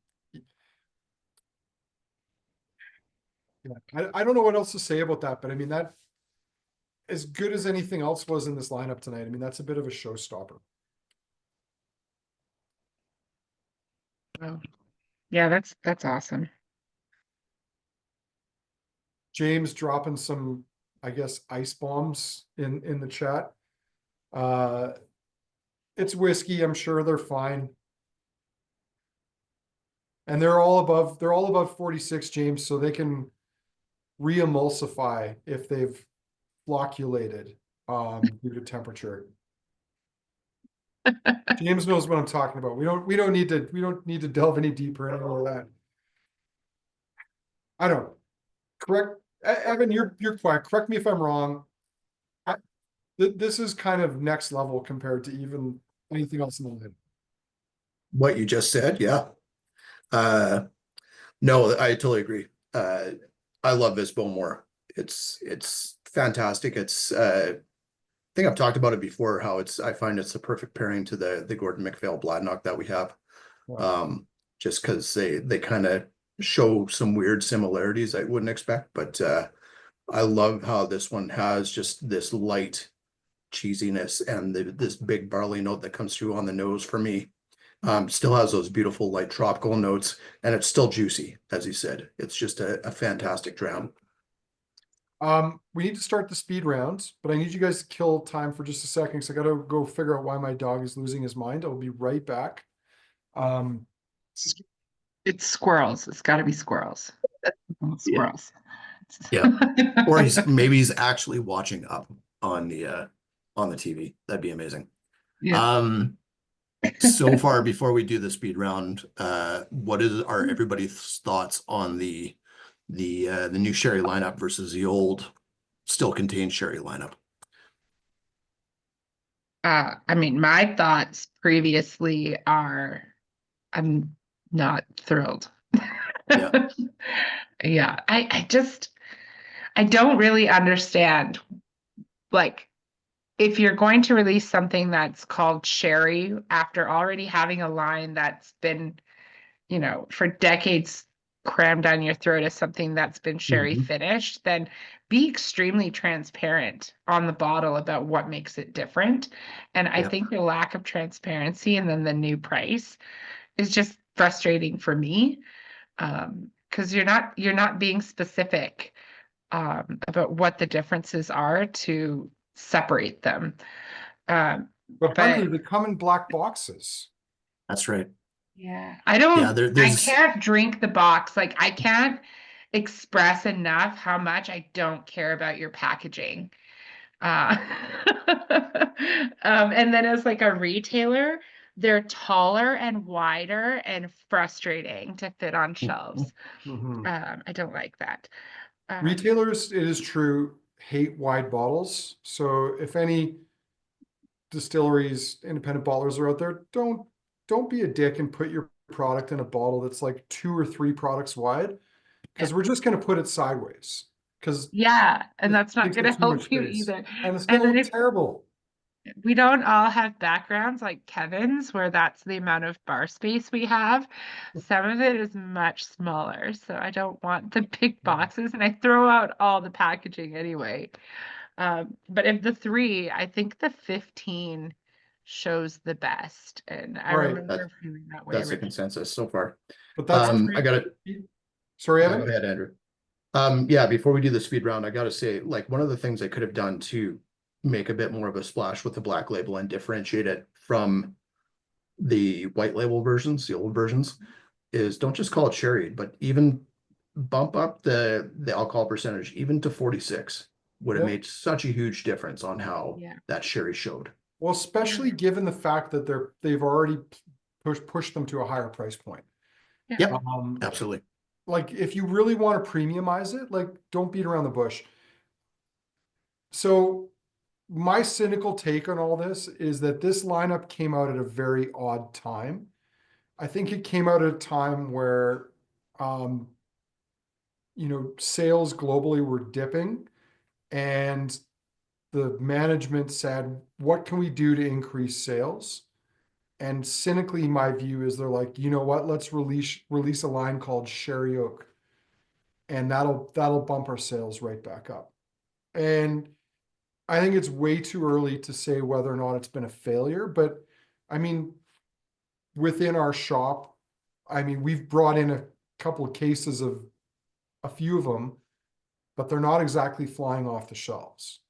yeah, I don't know what else to say about that, but I mean, that, as good as anything else was in this lineup tonight, I mean, that's a bit of a showstopper.
Oh, yeah, that's awesome.
James dropping some, I guess, ice bombs in the chat. Uh, it's whiskey. I'm sure they're fine. And they're all above 46, James, so they can re-emulsify if they've flocculated due to temperature. James knows what I'm talking about. We don't need to delve any deeper into all that. I don't. Correct, Evan, you're quiet. Correct me if I'm wrong. This is kind of next level compared to even anything else in the line.
What you just said, yeah. No, I totally agree. I love this Bowmore. It's fantastic. It's I think I've talked about it before, how I find it's the perfect pairing to the Gordon MacPhail Bladnock that we have.
Wow.
Just because they kind of show some weird similarities I wouldn't expect, but I love how this one has just this light cheesiness and this big barley note that comes through on the nose for me. Still has those beautiful light tropical notes, and it's still juicy, as he said. It's just a fantastic dram.
We need to start the speed rounds, but I need you guys to kill time for just a second because I gotta go figure out why my dog is losing his mind. I'll be right back.
It's squirrels. It's got to be squirrels. Squirrels.
Yeah. Or maybe he's actually watching up on the TV. That'd be amazing.
Yeah.
So far before we do the speed round, what are everybody's thoughts on the new sherry lineup versus the old still contained sherry lineup?
I mean, my thoughts previously are I'm not thrilled.
Yeah.
Yeah, I don't really understand. Like, if you're going to release something that's called sherry after already having a line that's been, for decades crammed down your throat as something that's been sherry
Mhm.
finished, then be extremely transparent on the bottle about what makes it different. And I
Yep.
think the lack of transparency and then the new price is just frustrating for me. Because you're not being specific about what the differences are to separate them.
But
But
Hunter, they come in black boxes.
That's right.
yeah,
Yeah,
I
there's
can't drink the box. Like, I can't express enough how much I don't care about your packaging. Uh, and then as like a retailer, they're taller and wider and frustrating to fit on shelves.
Mhm.
I don't like that.
Retailers, it is true, hate wide bottles. So if any distilleries, independent bottlers are out there, don't be a dick and put your product in a bottle that's like 2 or 3 products wide, because we're just going to put it sideways because
Yeah, and
it
that's not
takes
going
up
to
too much
help you
space
either.
and it's going
And
to
then
look
if
terrible.
we don't all have backgrounds like Kevin's, where that's the amount of bar space we have, some of it is much smaller. So I don't want the big boxes, and I throw out all the packaging anyway. But of the three, I think the 15 shows the best. And I
All right,
remember feeling that way
that's the
originally.
consensus so far.
but that's
I got it.
Sorry,
Go
Evan.
ahead, Andrew. Yeah, before we do the speed round, I gotta say, like, one of the things I could have done to make a bit more of a splash with the black label and differentiate it from the white label versions, the old versions, is don't just call it sherry, but even bump up the alcohol percentage even to 46 would have
Yep.
made such a huge difference on how
Yeah.
that sherry showed.
Well, especially given the fact that they've already pushed them to a higher price point.
Yep,
Um,
absolutely.
like if you really want to premiumize it, like don't beat around the bush. So my cynical take on all this is that this lineup came out at a very odd time. I think it came out at a time where, um, sales globally were dipping and the management said, what can we do to increase sales? And cynically, my view is they're like, you know what, let's release a line called Sherry Oak. And that'll bump our sales right back up. And I think it's way too early to say whether or not it's been a failure, but I mean, within our shop, I mean, we've brought in a couple of cases of a few of them, but they're not exactly flying off the shelves.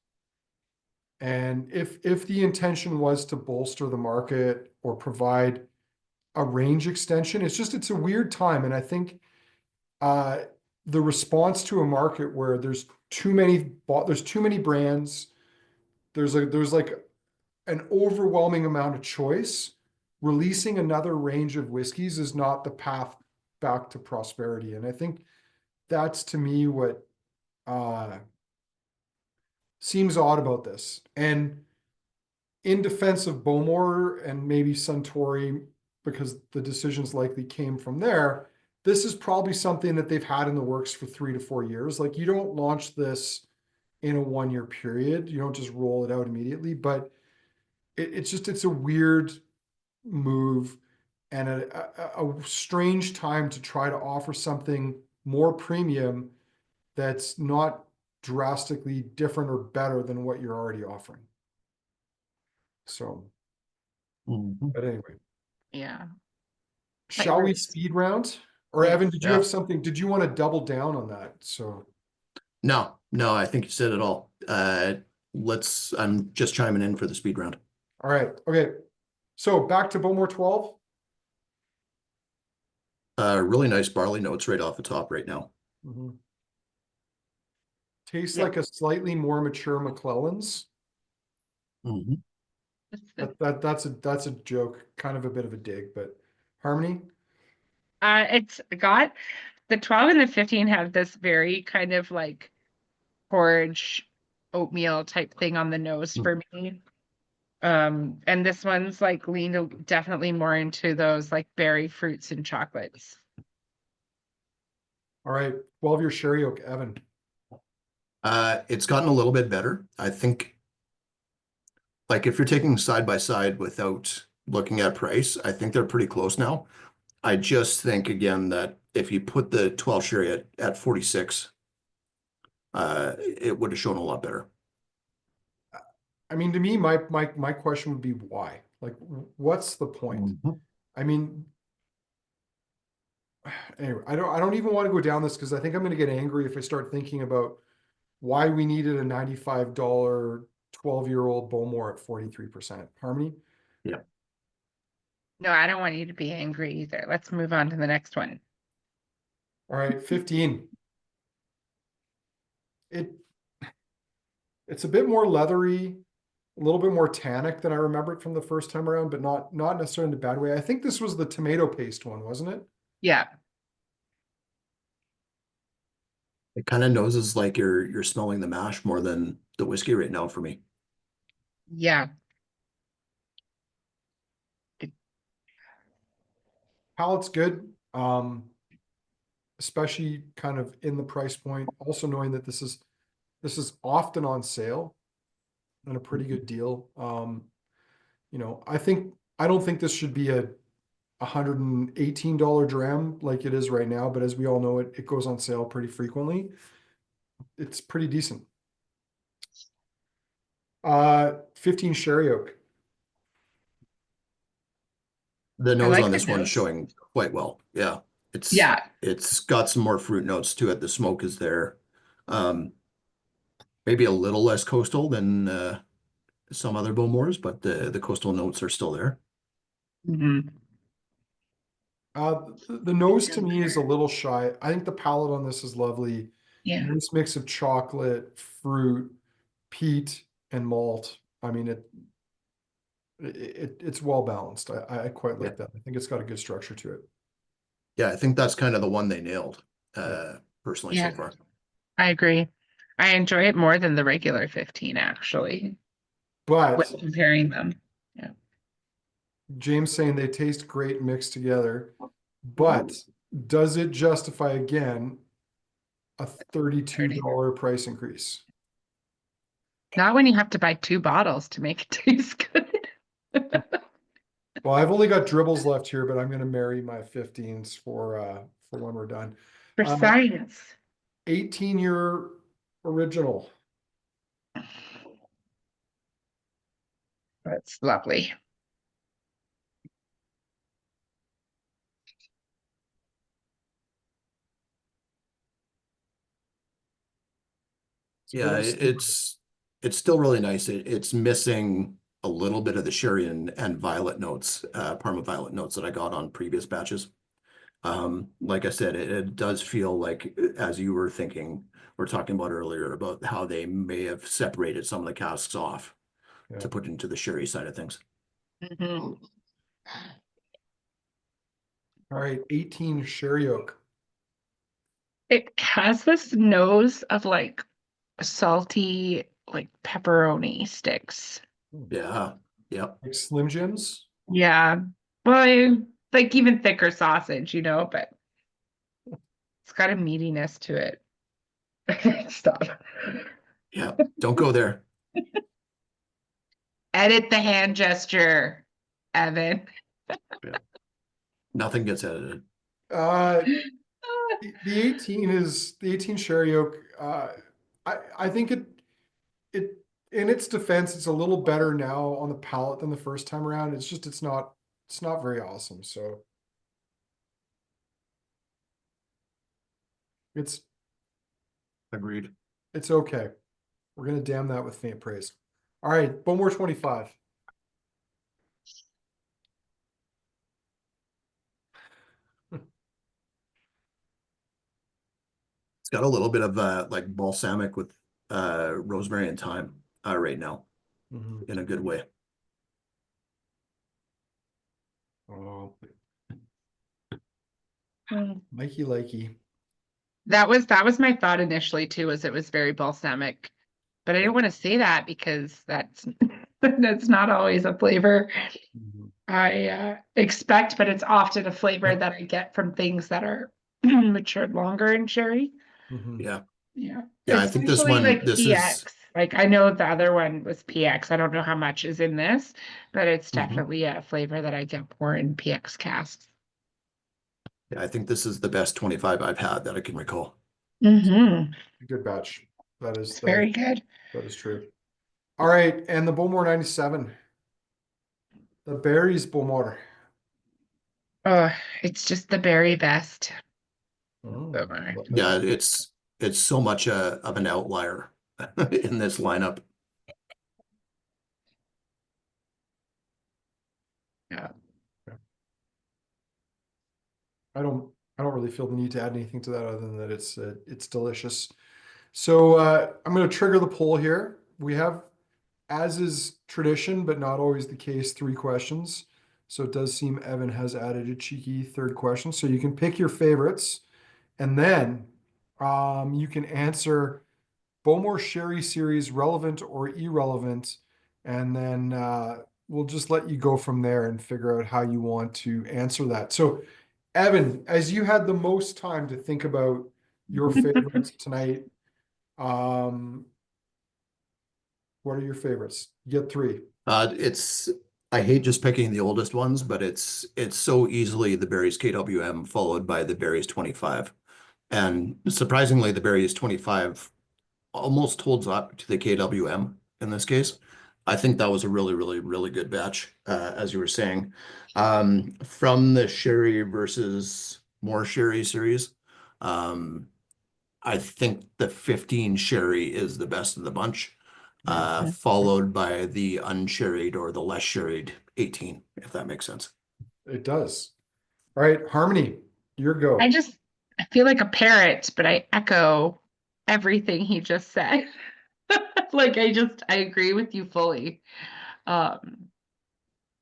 And if the intention was to bolster the market or provide a range extension, it's a weird time. And I think the response to a market where there's too many brands, there's like an overwhelming amount of choice. Releasing another range of whiskeys is not the path back to prosperity. And I think that's, to me, what seems odd about this. And in defense of Bowmore and maybe Suntory, because the decisions likely came from there, this is probably something that they've had in the works for 3 to 4 years. Like, you don't launch this in a 1-year period. You don't just roll it out immediately, but it's a weird move and a strange time to try to offer something more premium that's not drastically different or better than what you're already offering. So,
Mhm.
but anyway,
Yeah.
shall we
works.
speed round? Or
Yes.
Evan, did you
Yeah.
have something? Did you want to double down on that? So,
No, I think you said it all. I'm just chiming in for the speed round.
all right. Okay. So back to Bowmore 12.
Really nice barley notes right off the top right now.
Mhm. Tastes
Yeah.
like a slightly more mature McClellan's.
Mhm.
That's a joke, kind of a bit of a dig, but Harmony.
It's got the 12 and the 15 have this very kind of like porridge oatmeal type thing on the nose
Mm.
for me. And this one's like leaned definitely more into those like berry fruits and chocolates.
All right, 12-year Sherry Oak, Evan.
It's gotten a little bit better. I think, like, if you're taking side by side without looking at price, I think they're pretty close now. I just think again that if you put the 12 sherry at 46, it would have shown a lot better.
I mean, to me, my question would be why? Like, what's the point?
Mhm.
I mean, anyway, I don't even want to go down this because I think I'm going to get angry if I start thinking about why we needed a $95 12-year-old Bowmore at 43%. Harmony?
Yeah.
No, I don't want you to be angry either. Let's move on to the next one.
All right, 15. It's a bit more leathery, a little bit more tannic than I remember it from the first time around, but not necessarily in a bad way. I think this was the tomato paste one, wasn't it?
Yeah.
It kind of noses like you're smelling the mash more than the whiskey right now for me.
Yeah.
Palate's good. Especially kind of in the price point. Also knowing that this is often on sale and a pretty good deal. I don't think this should be a $118 dram like it is right now, but as we all know, it goes on sale pretty frequently. It's pretty decent. 15 Sherry Oak.
The
I
nose
like
on
the
this one is
nose.
showing quite well. Yeah.
Yeah.
It's got some more fruit notes to it. The smoke is there. Maybe a little less coastal than some other Bowmores, but the coastal notes are still there.
Mhm.
The nose to me is a little shy. I think the palate on this is lovely.
Yeah.
Nice mix of chocolate, fruit, peat, and malt. I mean, it's well balanced. I quite
Yeah.
like that. I think it's got a good structure to it.
Yeah, I think that's kind of the one they nailed,
Yeah.
personally
Yeah.
so far.
I agree. I enjoy it more than the regular 15 actually,
But
when comparing them. Yeah.
James saying they taste great mixed together. But does it justify again a $32 price increase?
Not when you have to buy 2 bottles to make it taste good.
Well, I've only got dribbles left here, but I'm going to marry my 15s for when we're done.
For science.
18-year original.
That's lovely.
It's a bit
Yeah,
of a sleeper.
it's still really nice. It's missing a little bit of the sherry and violet notes, Parma violet notes that I got on previous batches. Like I said, it does feel like, as you were thinking, we're talking about earlier about how they may have separated some of the casks off
Yeah.
to put into the sherry side of things.
Mhm.
All right, 18 Sherry Oak.
It has this nose of like salty, like pepperoni sticks.
Yeah, yep.
Like Slim Jims.
Yeah. Well, like even thicker sausage, but it's got a meatiness to it. Stop.
Yeah, don't go there.
Edit the hand gesture, Evan.
Nothing gets edited.
Uh, the 18 Sherry Oak. I think it in its defense, it's a little better now on the palate than the first time around. It's just it's not very awesome. So it's
Agreed.
it's okay. We're gonna damn that with faint praise. All right, Bowmore 25.
It's got a little bit of like balsamic with rosemary and thyme right now
Mhm.
in a good way.
Oh,
Mm.
likey.
That was my thought initially too, was it was very balsamic. But I didn't want to say that because that's that's not always a flavor
Mhm.
I expect, but it's often a flavor that I get from things that are matured longer in sherry.
Mhm.
Yeah.
Yeah.
Yeah, I think
Especially like
this is
PX. Like I know the other one was PX. I don't know how much is in this, but it's
Mhm.
definitely a flavor that I get more in PX casks.
Yeah, I think this is the best 25 I've had that I can recall.
Mm-hmm.
Good batch. That is
It's very good.
that is true. All right, and the Bowmore 97. The berries Bowmore.
Oh, it's just the very best.
Oh,
Bummer.
Yeah, it's so much of an outlier in this lineup.
Yeah.
I don't really feel the need to add anything to that other than that it's delicious. So I'm going to trigger the poll here. We have, as is tradition, but not always the case, 3 questions. So it does seem Evan has added a cheeky third question. So you can pick your favorites, and then you can answer Bowmore Sherry series relevant or irrelevant, and then we'll just let you go from there and figure out how you want to answer that. So, Evan, as you had the most time to think about your favorites tonight, um, what are your favorites? You get 3.
It's I hate just picking the oldest ones, but it's so easily the Berries KWM followed by the Berries 25. And surprisingly, the Berries 25 almost holds up to the KWM in this case. I think that was a really good batch, as you were saying. From the Sherry versus More Sherry series, um, I think the 15 Sherry is the best of the bunch,
Mhm.
followed by the unsherried or the less sherried 18, if that makes sense.
It does. All right, Harmony, your
I
go.
just I feel like a parrot, but I echo everything he just said. Like I agree with you fully. Um,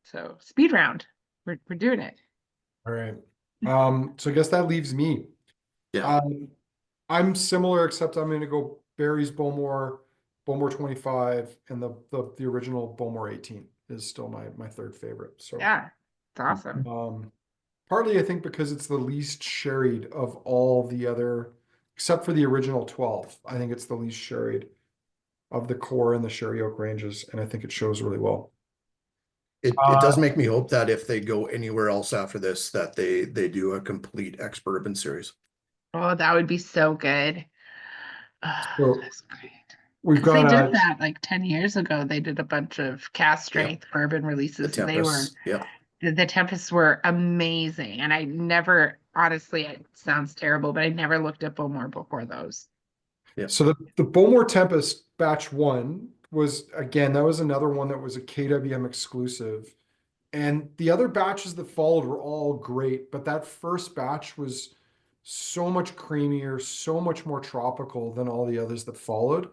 so speed round. We're doing it.
All right. So I guess that leaves me.
Yeah.
Um, I'm similar, except I'm going to go Barry's Bowmore, Bowmore 25, and the original Bowmore 18 is still my third favorite. So,
Yeah, it's awesome.
partly I think because it's the least sherried of all the other, except for the original 12. I think it's the least sherried of the core and the Sherry Oak ranges, and I think it shows really well.
It does make me hope that if they go anywhere else after this, that they do a complete ex-bourbon series.
Oh, that would be so good.
So
That's great.
we've
Because they
got
did that like 10 years ago. They did a bunch of cast
Yep.
strength bourbon
The
releases, and
Tempest. Yep.
the Tempests were amazing. And I never, honestly, it sounds terrible, but I never looked at Bowmore before those.
Yep.
So the Bowmore Tempest batch 1 was, again, that was another one that was a KWM exclusive. And the other batches that followed were all great, but that first batch was so much creamier, so much more tropical than all the others that followed.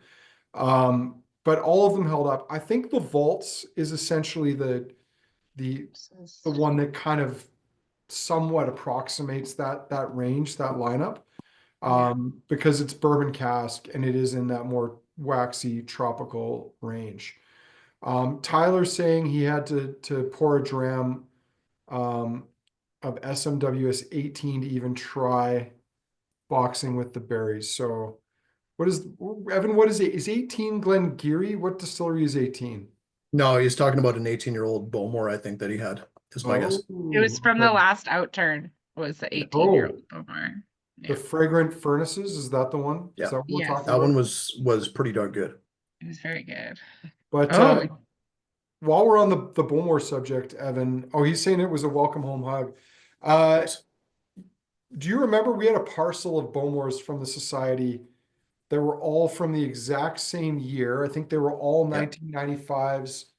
But all of them held up. I think the Vaults is essentially the one that kind of somewhat approximates that range, that lineup,
Yeah.
because it's bourbon cask and it is in that more waxy tropical range. Tyler's saying he had to pour a dram of SMWS 18 to even try boxing with the berries. So what is Evan? What is it? Is 18 Glengarry? What distillery is 18?
No, he's talking about an 18-year-old Bowmore, I think that he had, is my guess.
It was from the last outturn, was the 18-year-old
Oh,
Bowmore.
the
Yeah.
Fragrant Furnaces, is that the one?
Yeah.
Is that what we're
Yes.
talking
That
about?
one was pretty darn good.
It was very good.
But
Oh,
while we're on the Bowmore subject, Evan, oh, he's saying it was a welcome home hug.
Nice.
Do you remember we had a parcel of Bowmores from the society that were all from the exact same year? I think they were all
Yeah.
1995's.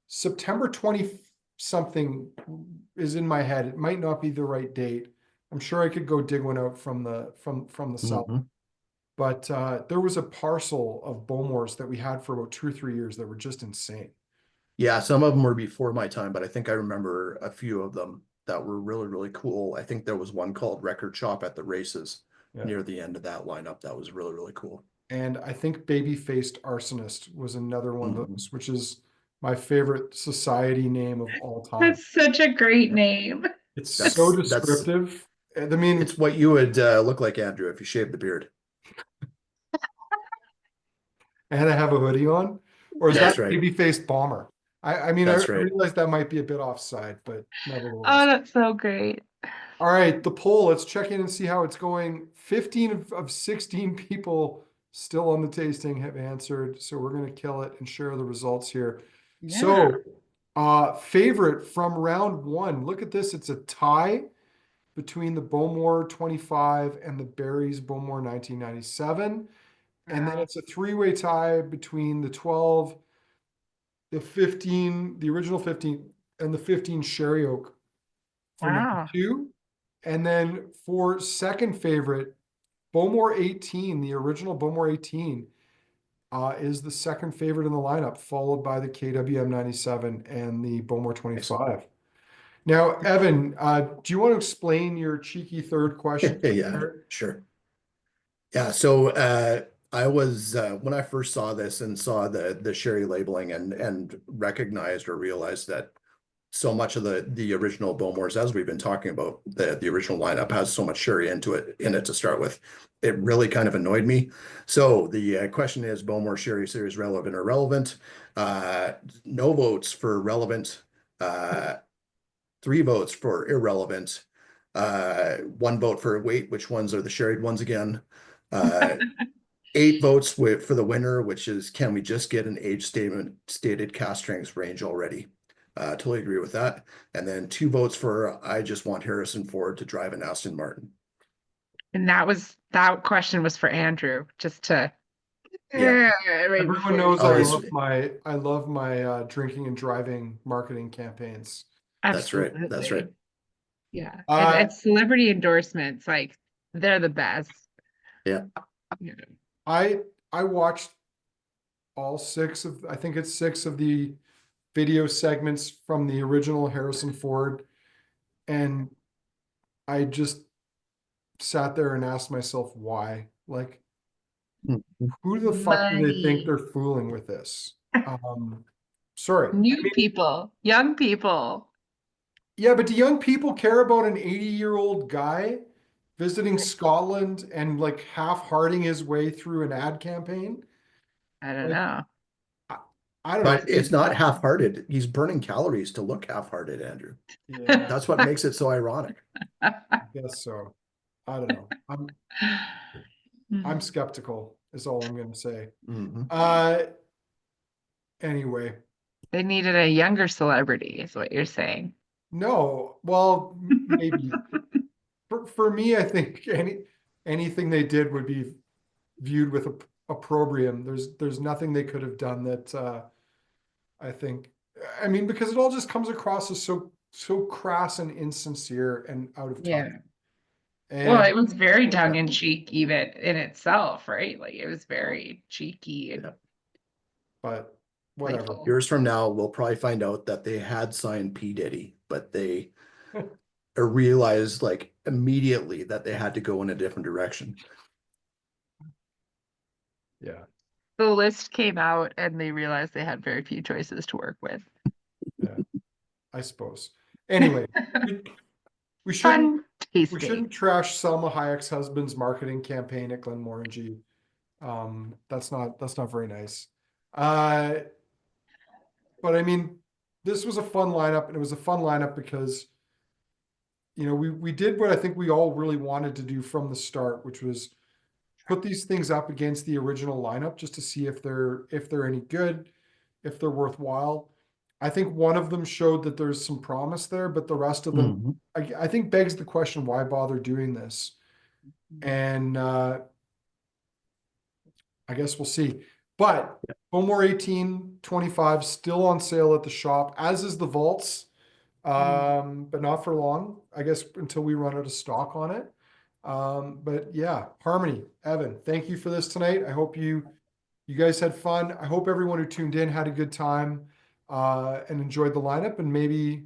September 20 something is in my head. It might not be the right date. I'm sure I could go dig one out from the cellar.
Mhm.
But there was a parcel of Bowmores that we had for about 2 or 3 years that were just insane.
Yeah, some of them were before my time, but I think I remember a few of them that were really, really cool. I think there was one called Record Shop at the races
Yeah.
near the end of that lineup. That was really, really cool.
And I think Baby Faced Arsonist was another one of
Mhm.
those, which is my favorite society name of all time.
that's such a great name.
It's
That's-
so
that's-
descriptive. I mean,
It's what you would look like, Andrew, if you shaved the beard.
and I have a hoodie on, or is
That's
that
right.
Baby Faced Bomber? I mean,
That's
I
right.
realize that might be a bit offside, but
Oh,
nevertheless.
that's so great.
All right, the poll, let's check in and see how it's going. 15 of 16 people still on the tasting have answered, so we're going to kill it and share the results here.
Yeah.
So, favorite from round one. Look at this. It's a tie between the Bowmore 25 and the Barry's Bowmore 1997. And then
Wow.
it's a three-way tie between the 12, the 15, the original 15, and the 15 Sherry Oak for number
Wow.
2. And then for second favorite, Bowmore 18, the original Bowmore 18, is the second favorite in the lineup, followed by the KWM 97 and the Bowmore 25. Now, Evan, do you want to explain your cheeky third question?
Yeah, sure. Yeah, so I was when I first saw this and saw the sherry labeling and recognized or realized that so much of the original Bowmores, as we've been talking about, the original lineup has so much sherry in it to start with. It really kind of annoyed me. So the question is, Bowmore Sherry Series relevant or irrelevant? No votes for relevant. 3 votes for irrelevant. 1 vote for weight. Which ones are the sherried ones again? 8 votes for the winner, which is, can we just get an age stated cask strength range already? Totally agree with that. And then 2 votes for, I just want Harrison Ford to drive an Aston Martin.
And that question was for Andrew, just to
Yeah.
right
Everyone
before
knows
you-
I love my drinking and driving marketing campaigns.
That's right. That's
Absolutely.
right.
Yeah.
Uh,
And celebrity endorsements, like they're the best.
Yeah.
Yeah.
I watched all 6 of, I think it's 6 of the video segments from the original Harrison Ford, and I just sat there and asked myself why. Like, who the fuck do they think
Money.
they're fooling with this? Sorry.
New people, young people.
Yeah, but do young people care about an 80-year-old guy visiting Scotland and like half-hearting his way through an ad campaign?
I don't
Like,
know.
I don't know.
But it's not half-hearted. He's burning calories to look half-hearted, Andrew.
Yeah,
That's what makes it so ironic.
I guess so. I don't know. I'm skeptical is all I'm gonna say.
Mhm.
Anyway,
They needed a younger celebrity, is what you're saying.
no, well, maybe for me, I think anything they did would be viewed with opprobrium. There's nothing they could have done that I think I mean, because it all just comes across as so crass and insincere and out of touch.
Yeah. Well,
And
it was very tongue in cheek even in itself, right? Like it was very cheeky and
Yeah.
but whatever.
playful.
Years from now, we'll probably find out that they had signed P. Diddy, but they realized like immediately that they had to go in a different direction.
Yeah.
The list came out and they realized they had very few choices to work with.
Yeah. I suppose. Anyway, we shouldn't
Fun tasting.
trash Selma Hayek's husband's marketing campaign at Glenmorangie. That's not very nice. But I mean, this was a fun lineup, and it was a fun lineup because we did what I think we all really wanted to do from the start, which was put these things up against the original lineup just to see if they're any good, if they're worthwhile. I think one of them showed that there's some promise there, but the rest of them, I think, begs the question, why bother doing this? And I guess we'll see. But Bowmore 1825 still on sale at the shop, as is the vaults, but not for long. I guess until we run out of stock on it. But yeah, Harmony, Evan, thank you for this tonight. I hope you guys had fun. I hope everyone who tuned in had a good time and enjoyed the lineup, and maybe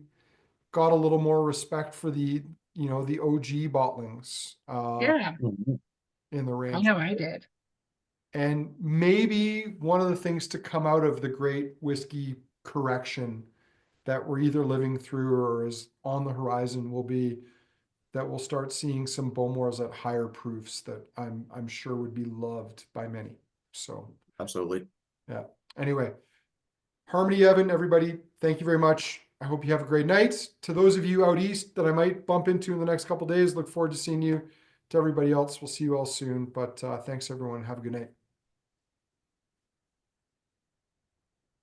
got a little more respect for the OG bottlings
Yeah,
in the
I
range.
know I did.
And maybe one of the things to come out of the great whiskey correction that we're either living through or is on the horizon will be that we'll start seeing some Bowmores at higher proofs that I'm sure would be loved by many. So
Absolutely.
yeah. Anyway, Harmony, Evan, everybody, thank you very much. I hope you have a great night. To those of you out east that I might bump into in the next couple of days, look forward to seeing you. To everybody else, we'll see you all soon. But thanks everyone. Have a good night.